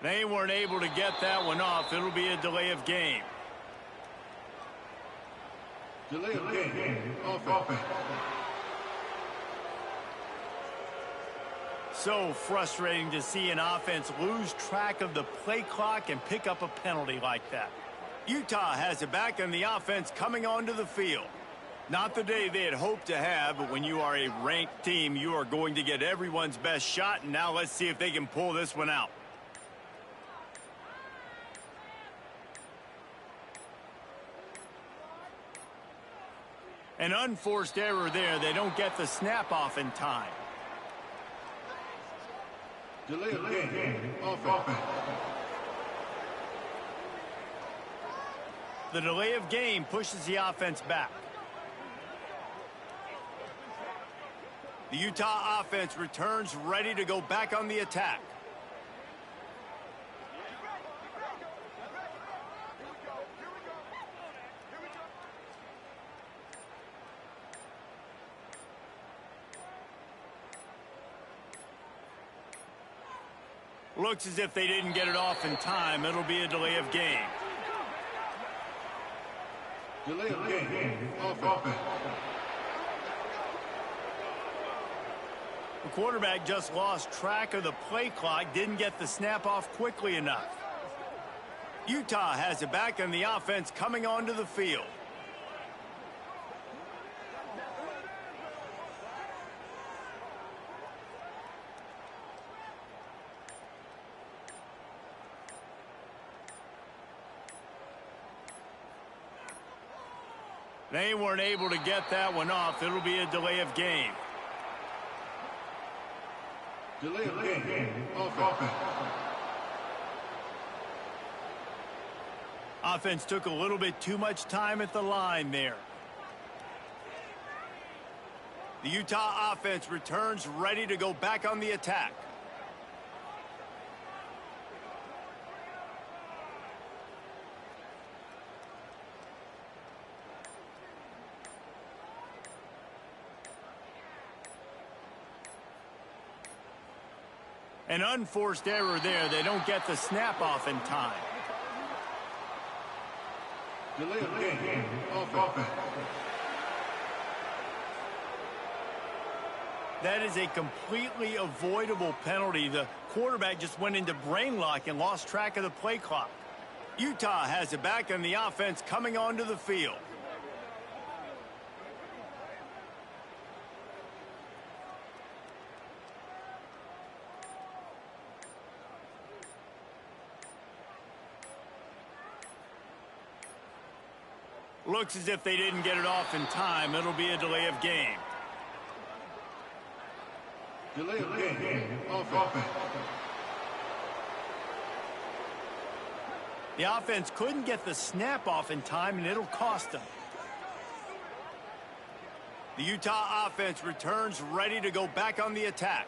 They weren't able to get that one off. It'll be a delay of game. Delay of game. Offense. So frustrating to see an offense lose track of the play clock and pick up a penalty like that. Utah has it back on the offense coming onto the field. Not the day they had hoped to have, but when you are a ranked team, you are going to get everyone's best shot, and now let's see if they can pull this one out. An unforced error there. They don't get the snap off in time. Delay of game. Offense. The delay of game pushes the offense back. The Utah offense returns ready to go back on the attack. Looks as if they didn't get it off in time. It'll be a delay of game. Delay of game. Offense. The quarterback just lost track of the play clock, didn't get the snap off quickly enough. Utah has it back on the offense coming onto the field. They weren't able to get that one off. It'll be a delay of game. Delay of game. Offense. Offense took a little bit too much time at the line there. The Utah offense returns ready to go back on the attack. An unforced error there. They don't get the snap off in time. Delay of game. Offense. That is a completely avoidable penalty. The quarterback just went into brain lock and lost track of the play clock. Utah has it back on the offense coming onto the field. Looks as if they didn't get it off in time. It'll be a delay of game. Delay of game. Offense. The offense couldn't get the snap off in time, and it'll cost them. The Utah offense returns ready to go back on the attack.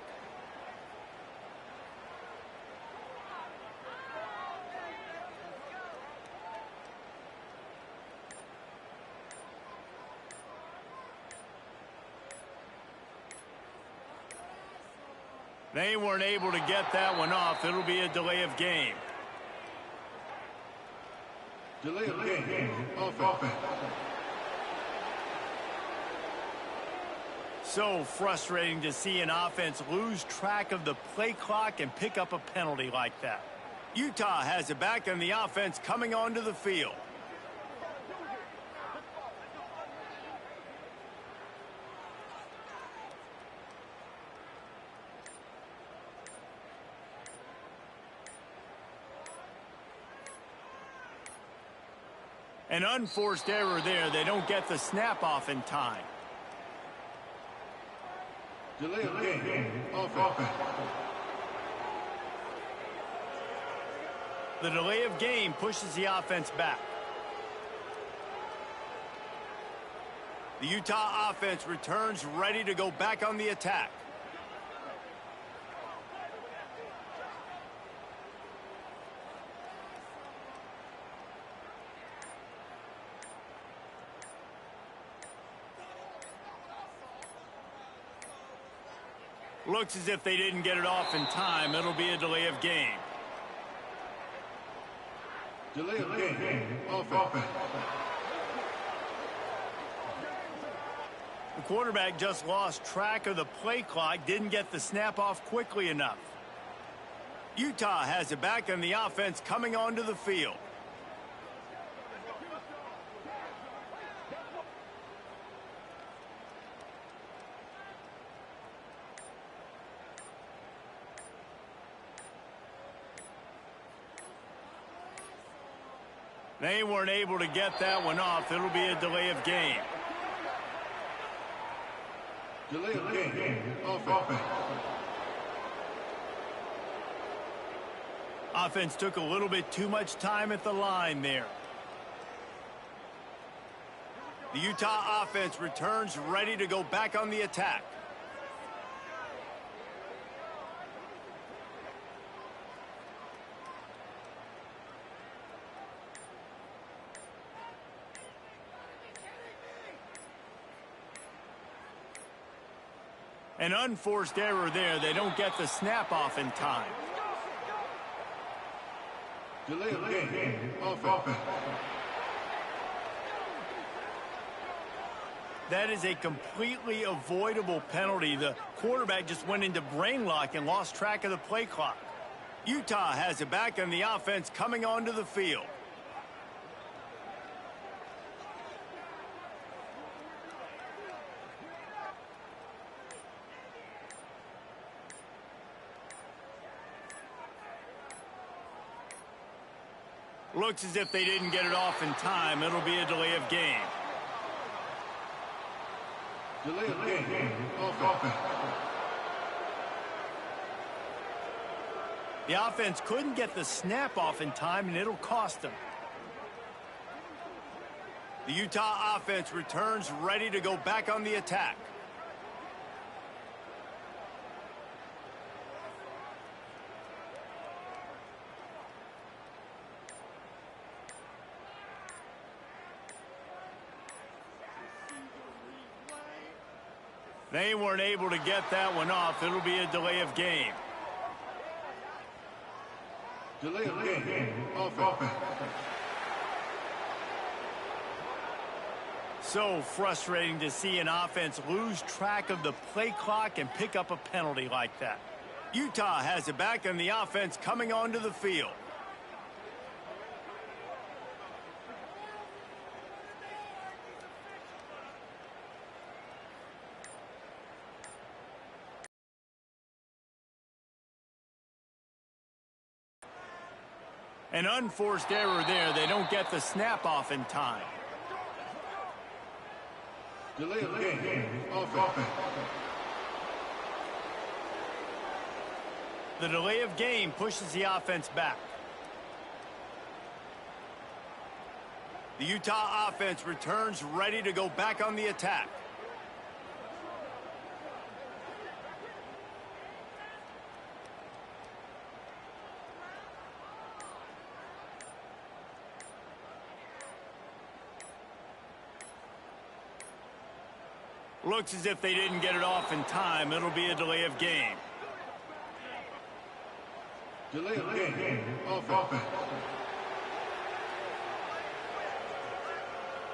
They weren't able to get that one off. It'll be a delay of game. Delay of game. Offense. So frustrating to see an offense lose track of the play clock and pick up a penalty like that. Utah has it back on the offense coming onto the field. An unforced error there. They don't get the snap off in time. Delay of game. Offense. The delay of game pushes the offense back. The Utah offense returns ready to go back on the attack. Looks as if they didn't get it off in time. It'll be a delay of game. Delay of game. Offense. The quarterback just lost track of the play clock, didn't get the snap off quickly enough. Utah has it back on the offense coming onto the field. They weren't able to get that one off. It'll be a delay of game. Delay of game. Offense. Offense took a little bit too much time at the line there. The Utah offense returns ready to go back on the attack. An unforced error there. They don't get the snap off in time. Delay of game. Offense. That is a completely avoidable penalty. The quarterback just went into brain lock and lost track of the play clock. Utah has it back on the offense coming onto the field. Looks as if they didn't get it off in time. It'll be a delay of game. Delay of game. Offense. The offense couldn't get the snap off in time, and it'll cost them. The Utah offense returns ready to go back on the attack. They weren't able to get that one off. It'll be a delay of game. Delay of game. Offense. So frustrating to see an offense lose track of the play clock and pick up a penalty like that. Utah has it back on the offense coming onto the field. An unforced error there. They don't get the snap off in time. Delay of game. Offense. The delay of game pushes the offense back. The Utah offense returns ready to go back on the attack. Looks as if they didn't get it off in time. It'll be a delay of game. Delay of game. Offense.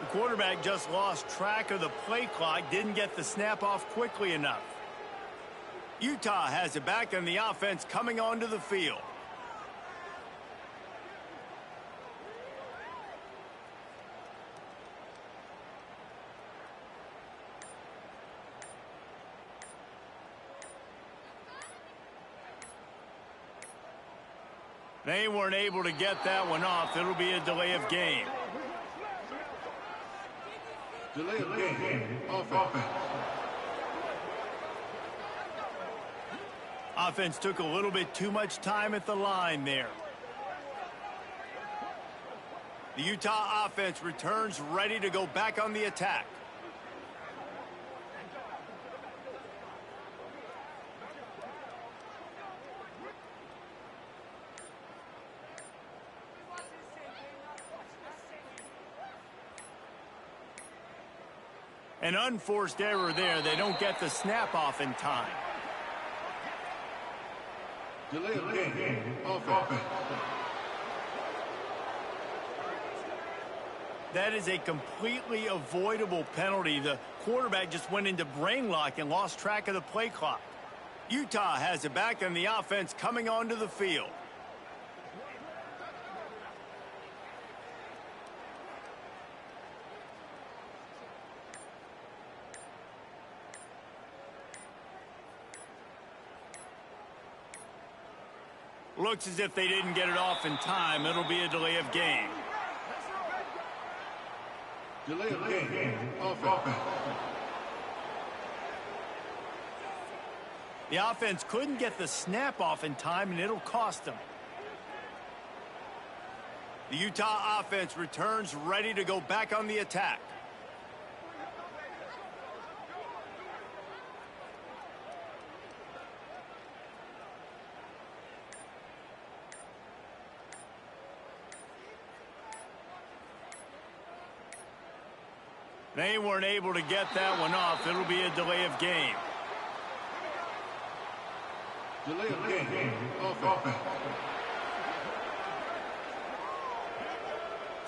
The quarterback just lost track of the play clock, didn't get the snap off quickly enough. Utah has it back on the offense coming onto the field. They weren't able to get that one off. It'll be a delay of game. Delay of game. Offense. Offense took a little bit too much time at the line there. The Utah offense returns ready to go back on the attack. An unforced error there. They don't get the snap off in time. Delay of game. Offense. That is a completely avoidable penalty. The quarterback just went into brain lock and lost track of the play clock. Utah has it back on the offense coming onto the field. Looks as if they didn't get it off in time. It'll be a delay of game. Delay of game. Offense. The offense couldn't get the snap off in time, and it'll cost them. The Utah offense returns ready to go back on the attack. They weren't able to get that one off. It'll be a delay of game. Delay of game. Offense.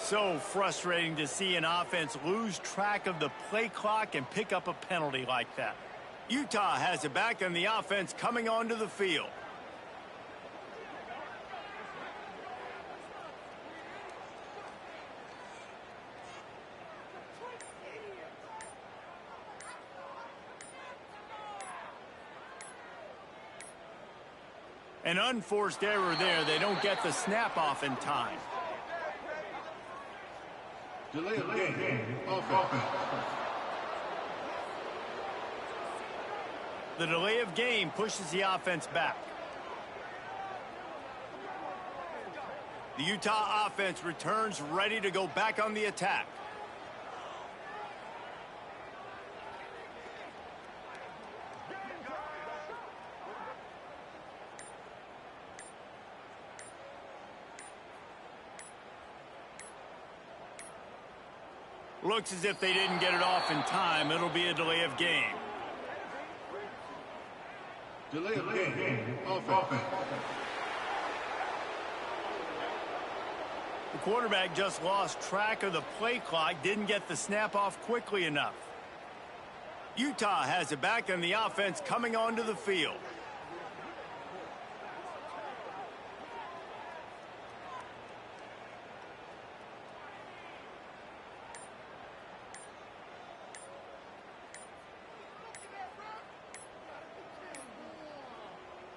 So frustrating to see an offense lose track of the play clock and pick up a penalty like that. Utah has it back and the offense coming onto the field. An unforced error there. They don't get the snap off in time. Delay of game. Offense. The delay of game pushes the offense back. The Utah offense returns ready to go back on the attack. Looks as if they didn't get it off in time. It'll be a delay of game. Delay of game. Offense. The quarterback just lost track of the play clock, didn't get the snap off quickly enough. Utah has it back and the offense coming onto the field.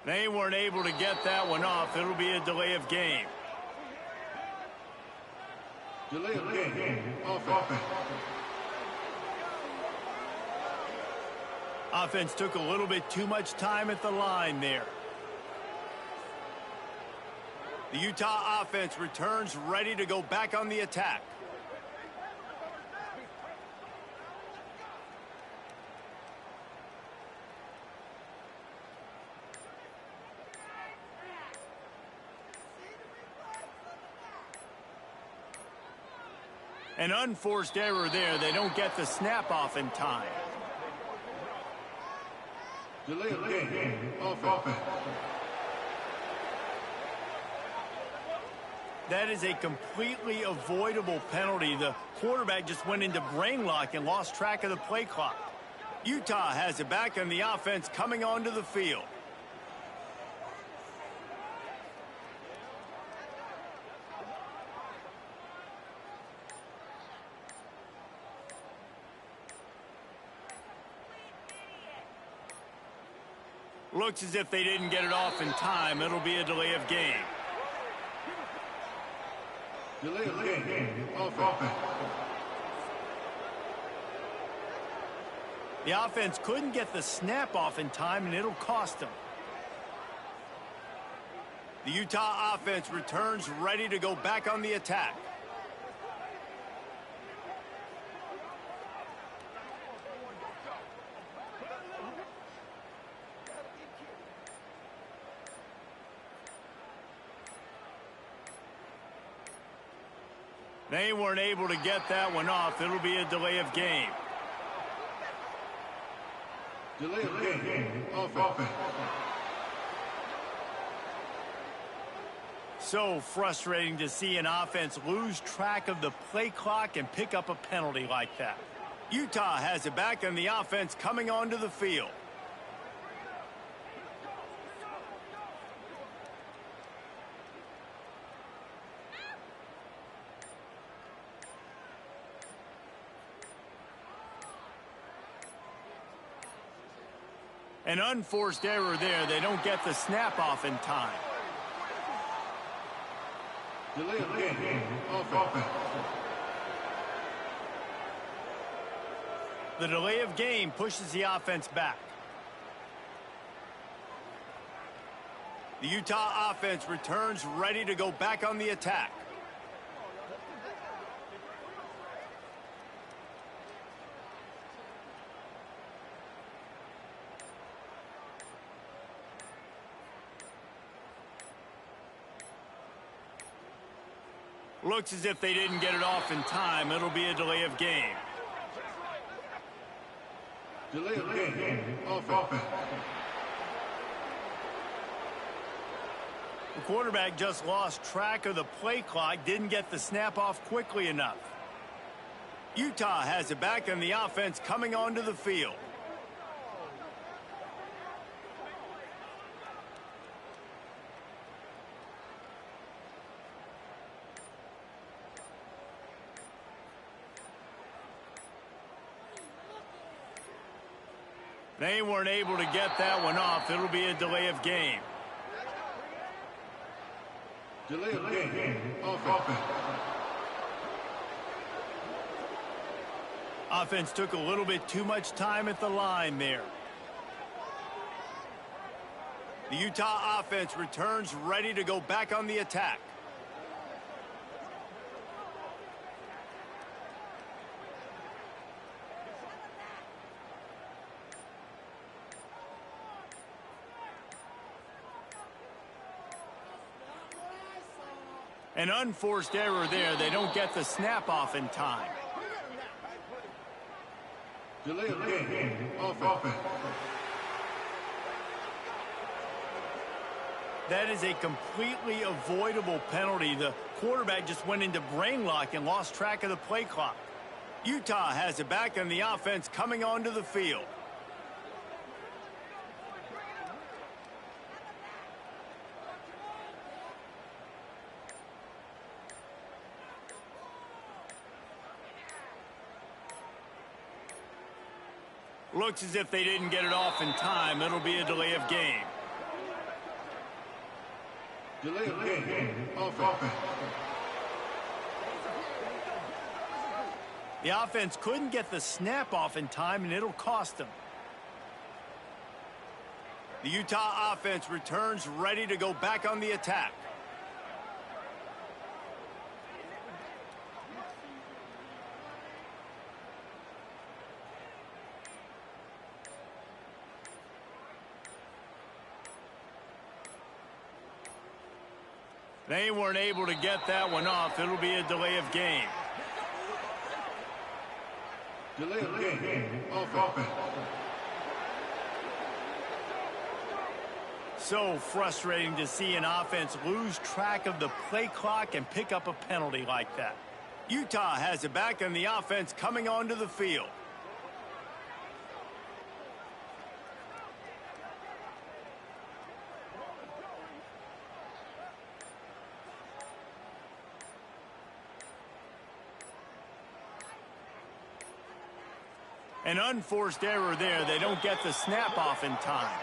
They weren't able to get that one off. It'll be a delay of game. Delay of game. Offense. Offense took a little bit too much time at the line there. The Utah offense returns ready to go back on the attack. An unforced error there. They don't get the snap off in time. Delay of game. Offense. That is a completely avoidable penalty. The quarterback just went into brain lock and lost track of the play clock. Utah has it back and the offense coming onto the field. Looks as if they didn't get it off in time. It'll be a delay of game. Delay of game. Offense. The offense couldn't get the snap off in time, and it'll cost them. The Utah offense returns ready to go back on the attack. They weren't able to get that one off. It'll be a delay of game. Delay of game. Offense. So frustrating to see an offense lose track of the play clock and pick up a penalty like that. Utah has it back and the offense coming onto the field. An unforced error there. They don't get the snap off in time. Delay of game. Offense. The delay of game pushes the offense back. The Utah offense returns ready to go back on the attack. Looks as if they didn't get it off in time. It'll be a delay of game. Delay of game. Offense. The quarterback just lost track of the play clock, didn't get the snap off quickly enough. Utah has it back and the offense coming onto the field. They weren't able to get that one off. It'll be a delay of game. Delay of game. Offense. Offense took a little bit too much time at the line there. The Utah offense returns ready to go back on the attack. An unforced error there. They don't get the snap off in time. Delay of game. Offense. That is a completely avoidable penalty. The quarterback just went into brain lock and lost track of the play clock. Utah has it back and the offense coming onto the field. Looks as if they didn't get it off in time. It'll be a delay of game. Delay of game. Offense. The offense couldn't get the snap off in time, and it'll cost them. The Utah offense returns ready to go back on the attack. They weren't able to get that one off. It'll be a delay of game. Delay of game. Offense. So frustrating to see an offense lose track of the play clock and pick up a penalty like that. Utah has it back and the offense coming onto the field. An unforced error there. They don't get the snap off in time.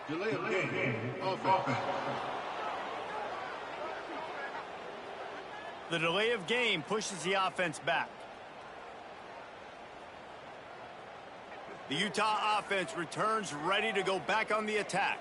Delay of game. Offense. The delay of game pushes the offense back. The Utah offense returns ready to go back on the attack.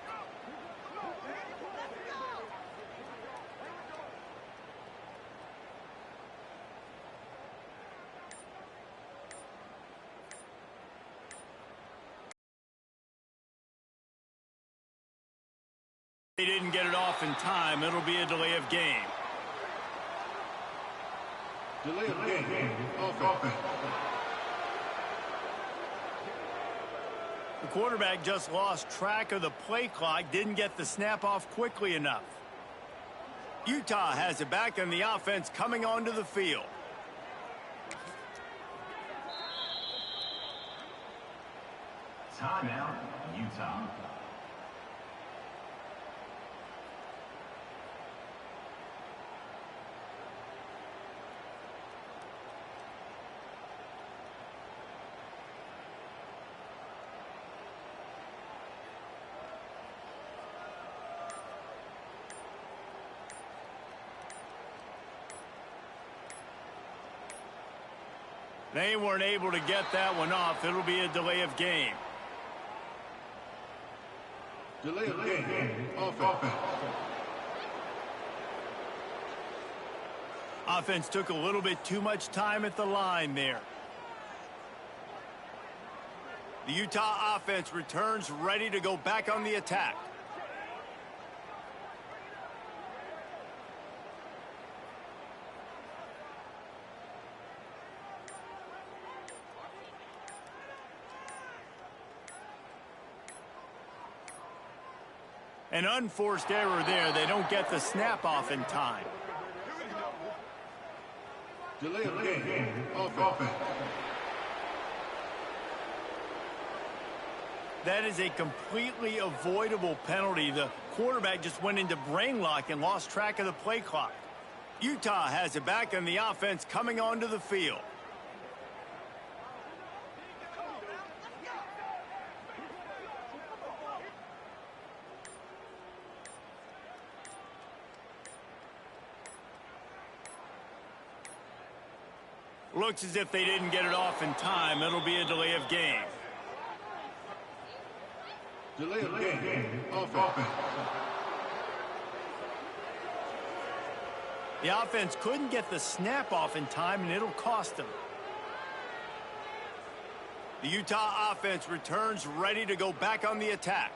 They didn't get it off in time. It'll be a delay of game. Delay of game. Offense. The quarterback just lost track of the play clock, didn't get the snap off quickly enough. Utah has it back and the offense coming onto the field. Timeout, Utah. They weren't able to get that one off. It'll be a delay of game. Delay of game. Offense. Offense took a little bit too much time at the line there. The Utah offense returns ready to go back on the attack. An unforced error there. They don't get the snap off in time. Delay of game. Offense. That is a completely avoidable penalty. The quarterback just went into brain lock and lost track of the play clock. Utah has it back, and the offense coming onto the field. Looks as if they didn't get it off in time. It'll be a delay of game. Delay of game. Offense. The offense couldn't get the snap off in time, and it'll cost them. The Utah offense returns ready to go back on the attack.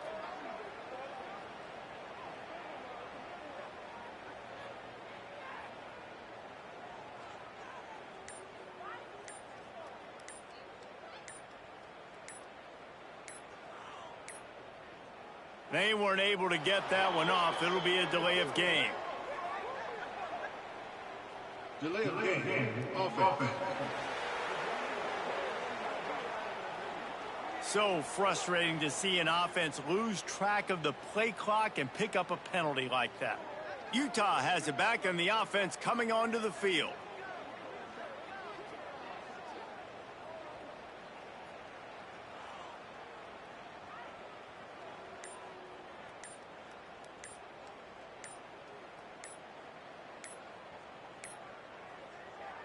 They weren't able to get that one off. It'll be a delay of game. Delay of game. Offense. So frustrating to see an offense lose track of the play clock and pick up a penalty like that. Utah has it back, and the offense coming onto the field.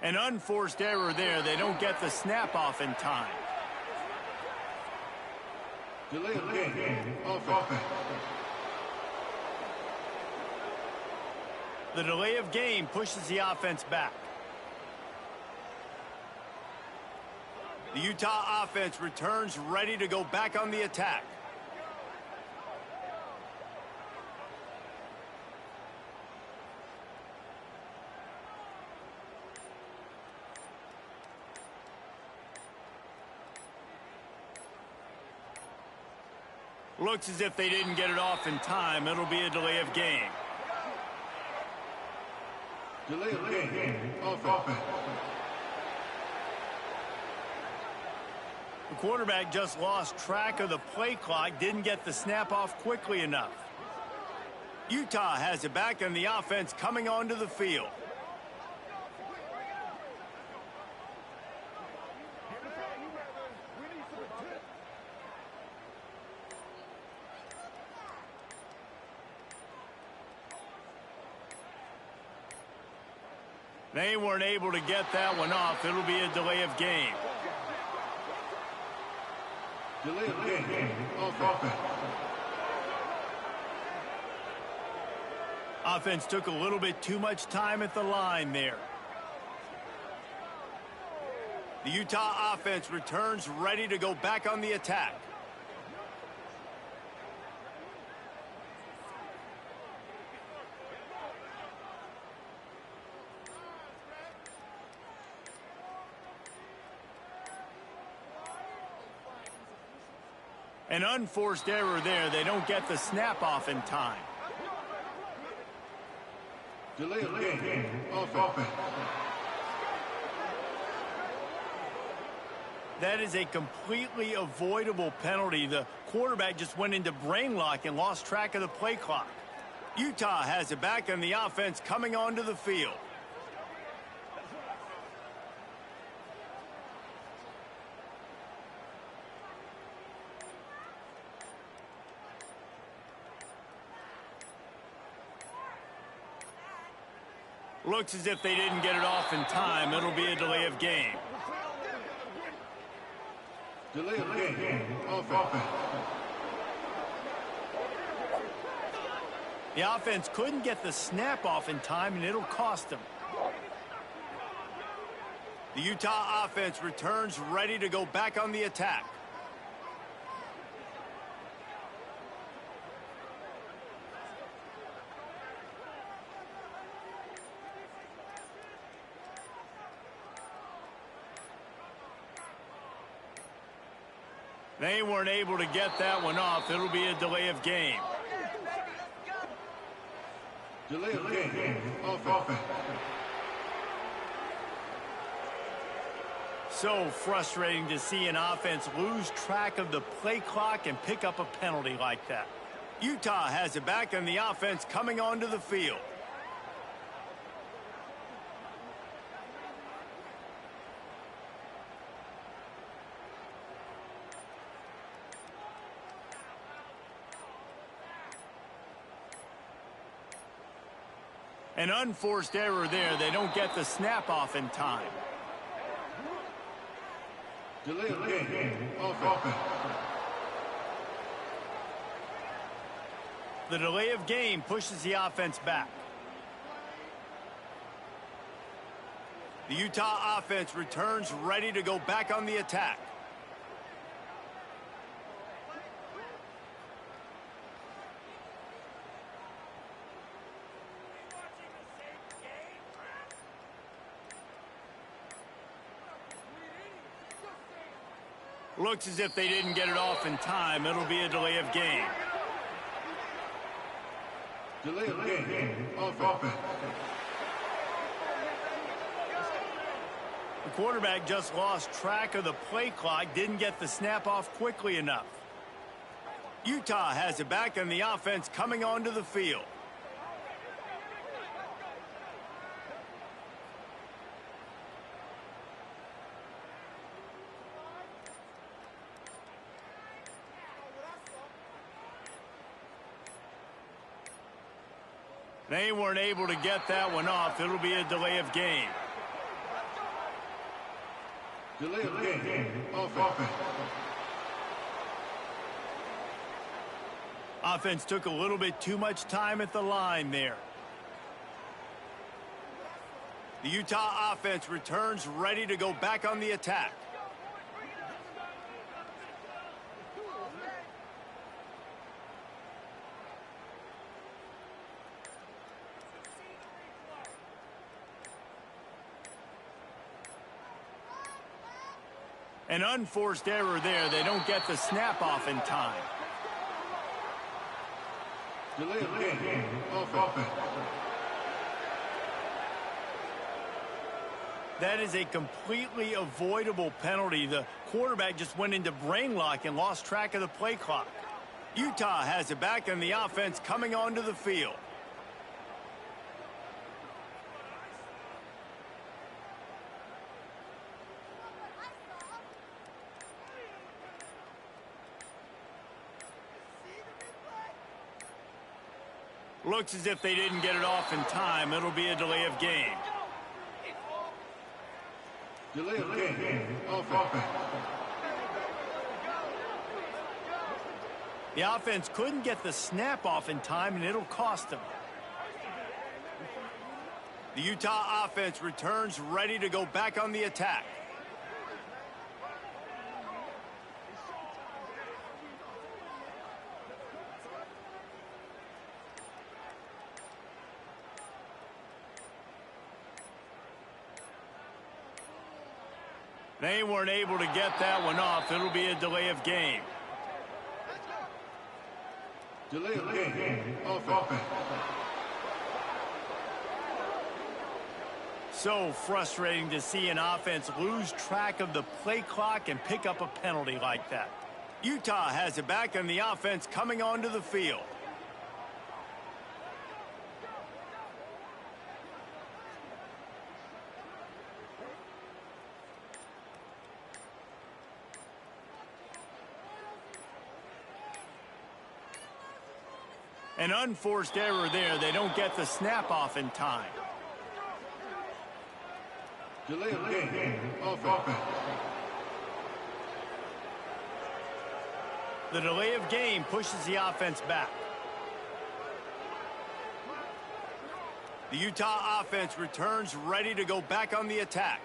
An unforced error there. They don't get the snap off in time. Delay of game. Offense. The delay of game pushes the offense back. The Utah offense returns ready to go back on the attack. Looks as if they didn't get it off in time. It'll be a delay of game. Delay of game. Offense. The quarterback just lost track of the play clock, didn't get the snap off quickly enough. Utah has it back, and the offense coming onto the field. They weren't able to get that one off. It'll be a delay of game. Delay of game. Offense. Offense took a little bit too much time at the line there. The Utah offense returns ready to go back on the attack. An unforced error there. They don't get the snap off in time. Delay of game. Offense. That is a completely avoidable penalty. The quarterback just went into brain lock and lost track of the play clock. Utah has it back, and the offense coming onto the field. Looks as if they didn't get it off in time. It'll be a delay of game. Delay of game. Offense. The offense couldn't get the snap off in time, and it'll cost them. The Utah offense returns ready to go back on the attack. They weren't able to get that one off. It'll be a delay of game. Delay of game. Offense. So frustrating to see an offense lose track of the play clock and pick up a penalty like that. Utah has it back and the offense coming onto the field. An unforced error there. They don't get the snap off in time. Delay of game. Offense. The delay of game pushes the offense back. The Utah offense returns ready to go back on the attack. Looks as if they didn't get it off in time. It'll be a delay of game. Delay of game. Offense. The quarterback just lost track of the play clock, didn't get the snap off quickly enough. Utah has it back and the offense coming onto the field. They weren't able to get that one off. It'll be a delay of game. Delay of game. Offense. Offense took a little bit too much time at the line there. The Utah offense returns ready to go back on the attack. An unforced error there. They don't get the snap off in time. Delay of game. Offense. That is a completely avoidable penalty. The quarterback just went into brain lock and lost track of the play clock. Utah has it back and the offense coming onto the field. Looks as if they didn't get it off in time. It'll be a delay of game. Delay of game. Offense. The offense couldn't get the snap off in time, and it'll cost them. The Utah offense returns ready to go back on the attack. They weren't able to get that one off. It'll be a delay of game. Delay of game. Offense. So frustrating to see an offense lose track of the play clock and pick up a penalty like that. Utah has it back and the offense coming onto the field. An unforced error there. They don't get the snap off in time. Delay of game. Offense. The delay of game pushes the offense back. The Utah offense returns ready to go back on the attack.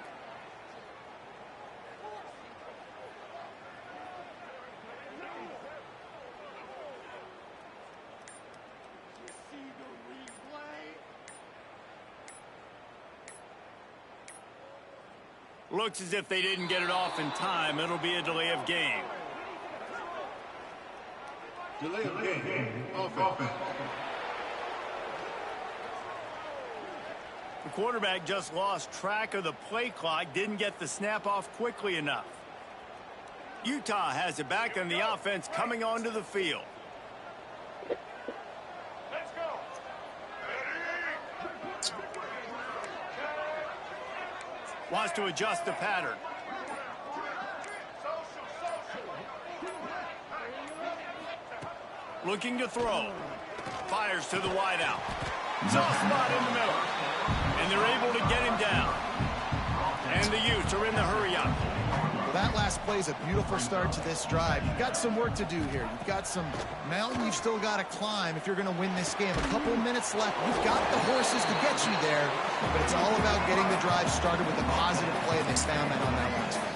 Looks as if they didn't get it off in time. It'll be a delay of game. Delay of game. Offense. The quarterback just lost track of the play clock, didn't get the snap off quickly enough. Utah has it back, and the offense coming onto the field. Let's go. Wants to adjust the pattern. Looking to throw. Fires to the wideout. Soft spot in the middle. And they're able to get him down. And the Utes are in the hurry-up. Well, that last play is a beautiful start to this drive. You've got some work to do here. You've got some mountain you've still got to climb if you're going to win this game. A couple of minutes left. You've got the horses to get you there, but it's all about getting the drive started with a positive play, and they found that on that last one.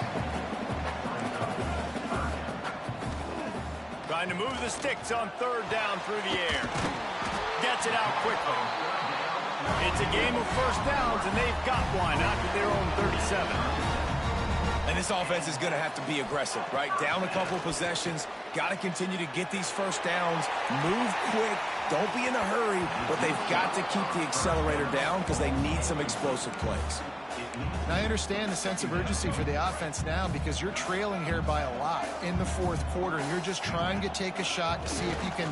Trying to move the sticks on third down through the air. Gets it out quickly. It's a game of first downs, and they've got one after their own 37. And this offense is going to have to be aggressive, right? Down a couple possessions. Got to continue to get these first downs. Move quick. Don't be in a hurry, but they've got to keep the accelerator down because they need some explosive plays. And I understand the sense of urgency for the offense now because you're trailing here by a lot in the fourth quarter, and you're just trying to take a shot to see if you can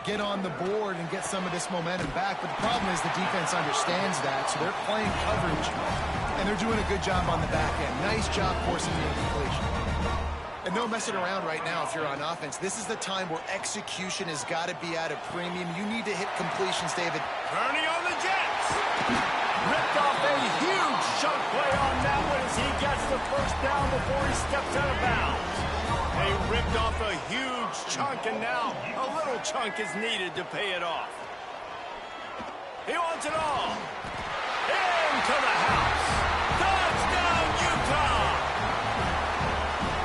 get on the board and get some of this momentum back. But the problem is the defense understands that, so they're playing coverage, and they're doing a good job on the back end. Nice job forcing the incompletion. And no messing around right now if you're on offense. This is the time where execution has got to be at a premium. You need to hit completions, David. Turning on the Jets. Ripped off a huge chunk play on that one as he gets the first down before he steps out of bounds. They ripped off a huge chunk, and now a little chunk is needed to pay it off. He wants it all. Into the house. Touchdown, Utah!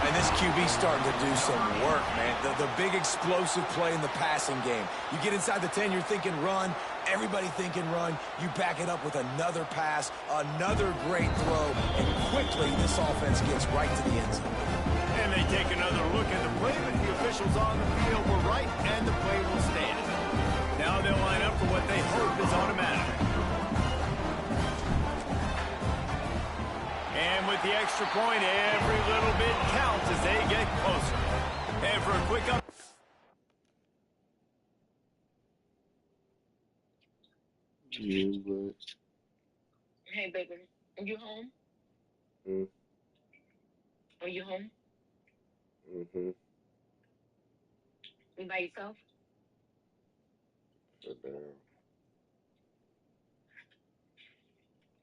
And this QB's starting to do some work, man. The big explosive play in the passing game. You get inside the 10, you're thinking run. Everybody thinking run. You back it up with another pass, another great throw, and quickly this offense gets right to the end zone. And they take another look at the play, but the officials on the field were right, and the play will stand. Now they'll line up for what they hope is automatic. And with the extra point, every little bit counts as they get closer. And for a quick up. Hey, baby, are you home? Are you home? Mm-hmm. You by yourself? Sit down.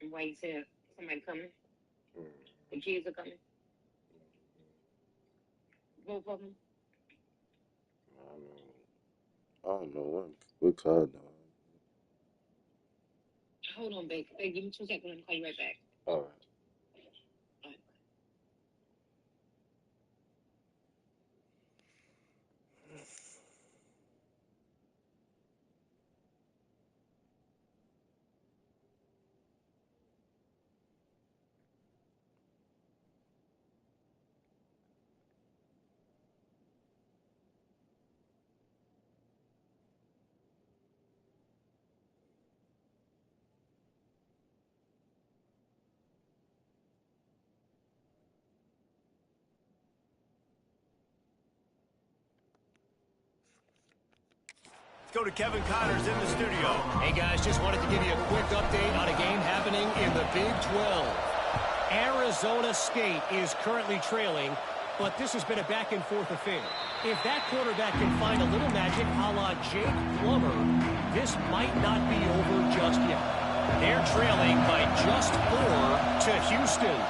Why you said somebody coming? The kids are coming? Both of them? I don't know what car though. Hold on, babe. Hey, give me 2 seconds. Let me call you right back. All right. All right. Go to Kevin Connors in the studio. Hey, guys, just wanted to give you a quick update on a game happening in the Big 12. Arizona State is currently trailing, but this has been a back-and-forth affair. If that quarterback can find a little magic a la Jake Plummer, this might not be over just yet. They're trailing by just 4 to Houston.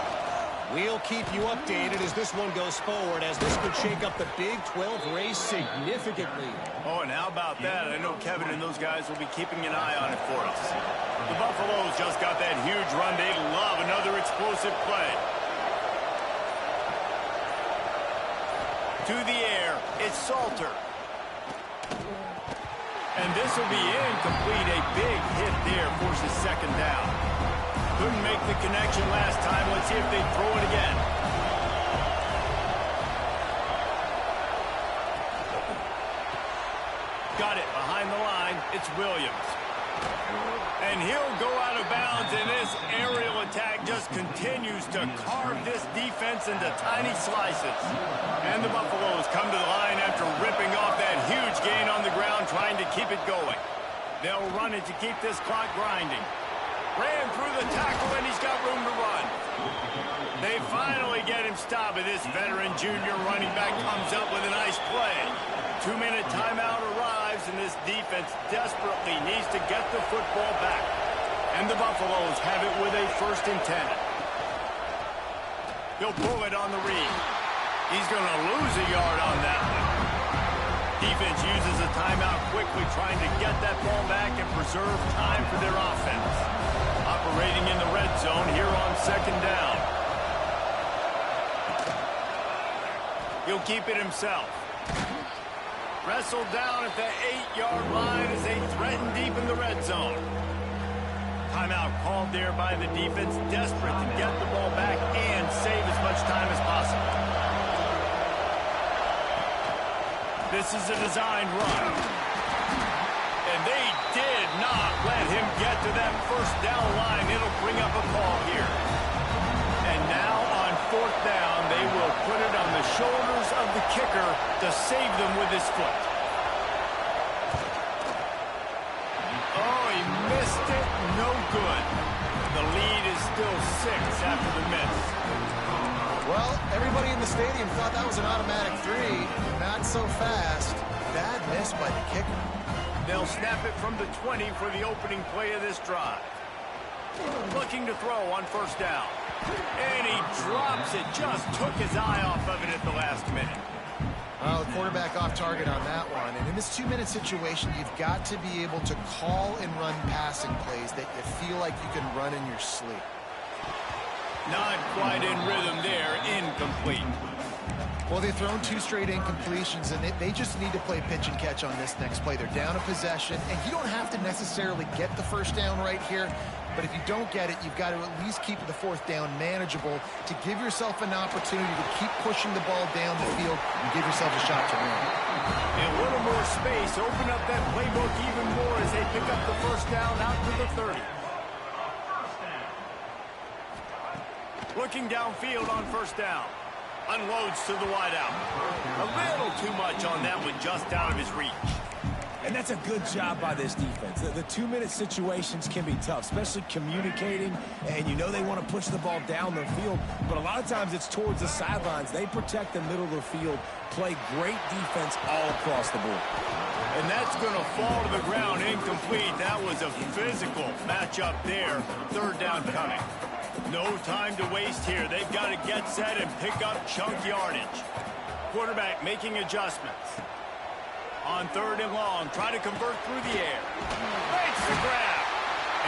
We'll keep you updated as this one goes forward, as this could shake up the Big 12 race significantly. Oh, and how about that? I know Kevin and those guys will be keeping an eye on it for us. The Buffaloes just got that huge run. They love another explosive play. To the air, it's Salter. And this will be incomplete. A big hit there forces second down. Couldn't make the connection last time. Let's see if they throw it again. Got it behind the line. It's Williams. And he'll go out of bounds, and this aerial attack just continues to carve this defense into tiny slices. And the Buffaloes come to the line after ripping off that huge gain on the ground, trying to keep it going. They'll run it to keep this clock grinding. Ran through the tackle, and he's got room to run. They finally get him stopped, and this veteran junior running back comes up with a nice play. 2-minute timeout arrives, and this defense desperately needs to get the football back. And the Buffaloes have it with a 1st and 10. He'll pull it on the read. He's going to lose a yard on that one. Defense uses a timeout quickly, trying to get that ball back and preserve time for their offense. Operating in the red zone here on 2nd down. He'll keep it himself. Wrestled down at the 8-yard line as they threaten deep in the red zone. Timeout called there by the defense, desperate to get the ball back and save as much time as possible. This is a designed run. And they did not let him get to that 1st down line. It'll bring up a call here. And now on 4th down, they will put it on the shoulders of the kicker to save them with his foot. Oh, he missed it. No good. The lead is still 6 after the miss. Well, everybody in the stadium thought that was an automatic 3. Not so fast. Bad miss by the kicker. They'll snap it from the 20 for the opening play of this drive. Looking to throw on 1st down. And he drops it. Just took his eye off of it at the last minute. Oh, the quarterback off target on that one. And in this 2-minute situation, you've got to be able to call and run passing plays that you feel like you can run in your sleep. Not quite in rhythm there. Incomplete. Well, they've thrown 2 straight incompletions, and they just need to play pitch and catch on this next play. They're down a possession, and you don't have to necessarily get the 1st down right here, but if you don't get it, you've got to at least keep the 4th down manageable to give yourself an opportunity to keep pushing the ball down the field and give yourself a shot to win. A little more space, open up that playbook even more as they pick up the 1st down out to the 30. Looking downfield on 1st down. Unloads to the wideout. A little too much on that one, just out of his reach. And that's a good job by this defense. The 2-minute situations can be tough, especially communicating, and you know they want to push the ball down the field, but a lot of times it's towards the sidelines. They protect the middle of the field, play great defense all across the board. And that's going to fall to the ground incomplete. That was a physical matchup there. 3rd down coming. No time to waste here. They've got to get set and pick up chunk yardage. Quarterback making adjustments. On 3rd and long, try to convert through the air. Makes the grab.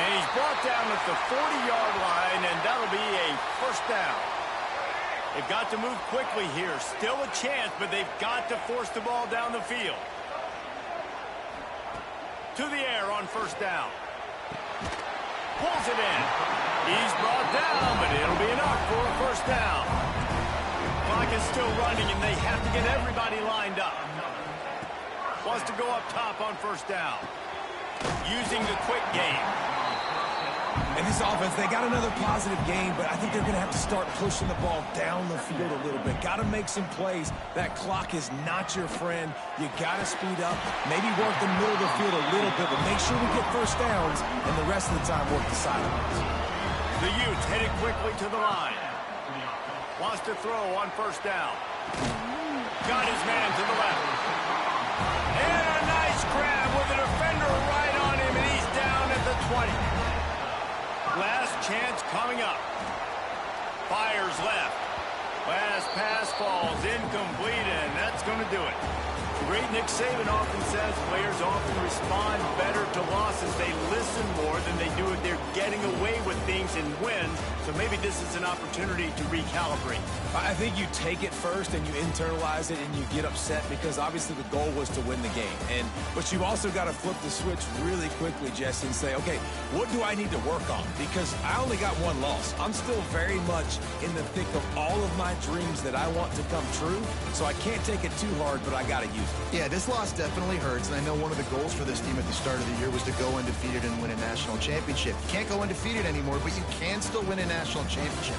And he's brought down at the 40-yard line, and that'll be a 1st down. They've got to move quickly here. Still a chance, but they've got to force the ball down the field. To the air on 1st down. Pulls it in. He's brought down, but it'll be enough for a 1st down. Clock is still running, and they have to get everybody lined up. Wants to go up top on 1st down. Using the quick game. And this offense, they got another positive game, but I think they're going to have to start pushing the ball down the field a little bit. Got to make some plays. That clock is not your friend. You got to speed up, maybe work the middle of the field a little bit, but make sure we get 1st downs, and the rest of the time work the sidelines. The Utes headed quickly to the line. Wants to throw on 1st down. Got his man to the left. And a nice grab with a defender right on him, and he's down at the 20. Last chance coming up. Fires left. Last pass falls incomplete, and that's going to do it. Great Nick Saban often says players often respond better to losses. They listen losing more than they do if they're getting away with things and wins. So maybe this is an opportunity to recalibrate. I think you take it first and you internalize it and you get upset because obviously the goal was to win the game. But you've also got to flip the switch really quickly, Jesse, and say, okay, what do I need to work on? Because I only got one loss. I'm still very much in the thick of all of my dreams that I want to come true. So I can't take it too hard, but I got to use it. Yeah, this loss definitely hurts, and I know one of the goals for this team at the start of the year was to go undefeated and win a national championship. You can't go undefeated anymore, but you can still win a national championship.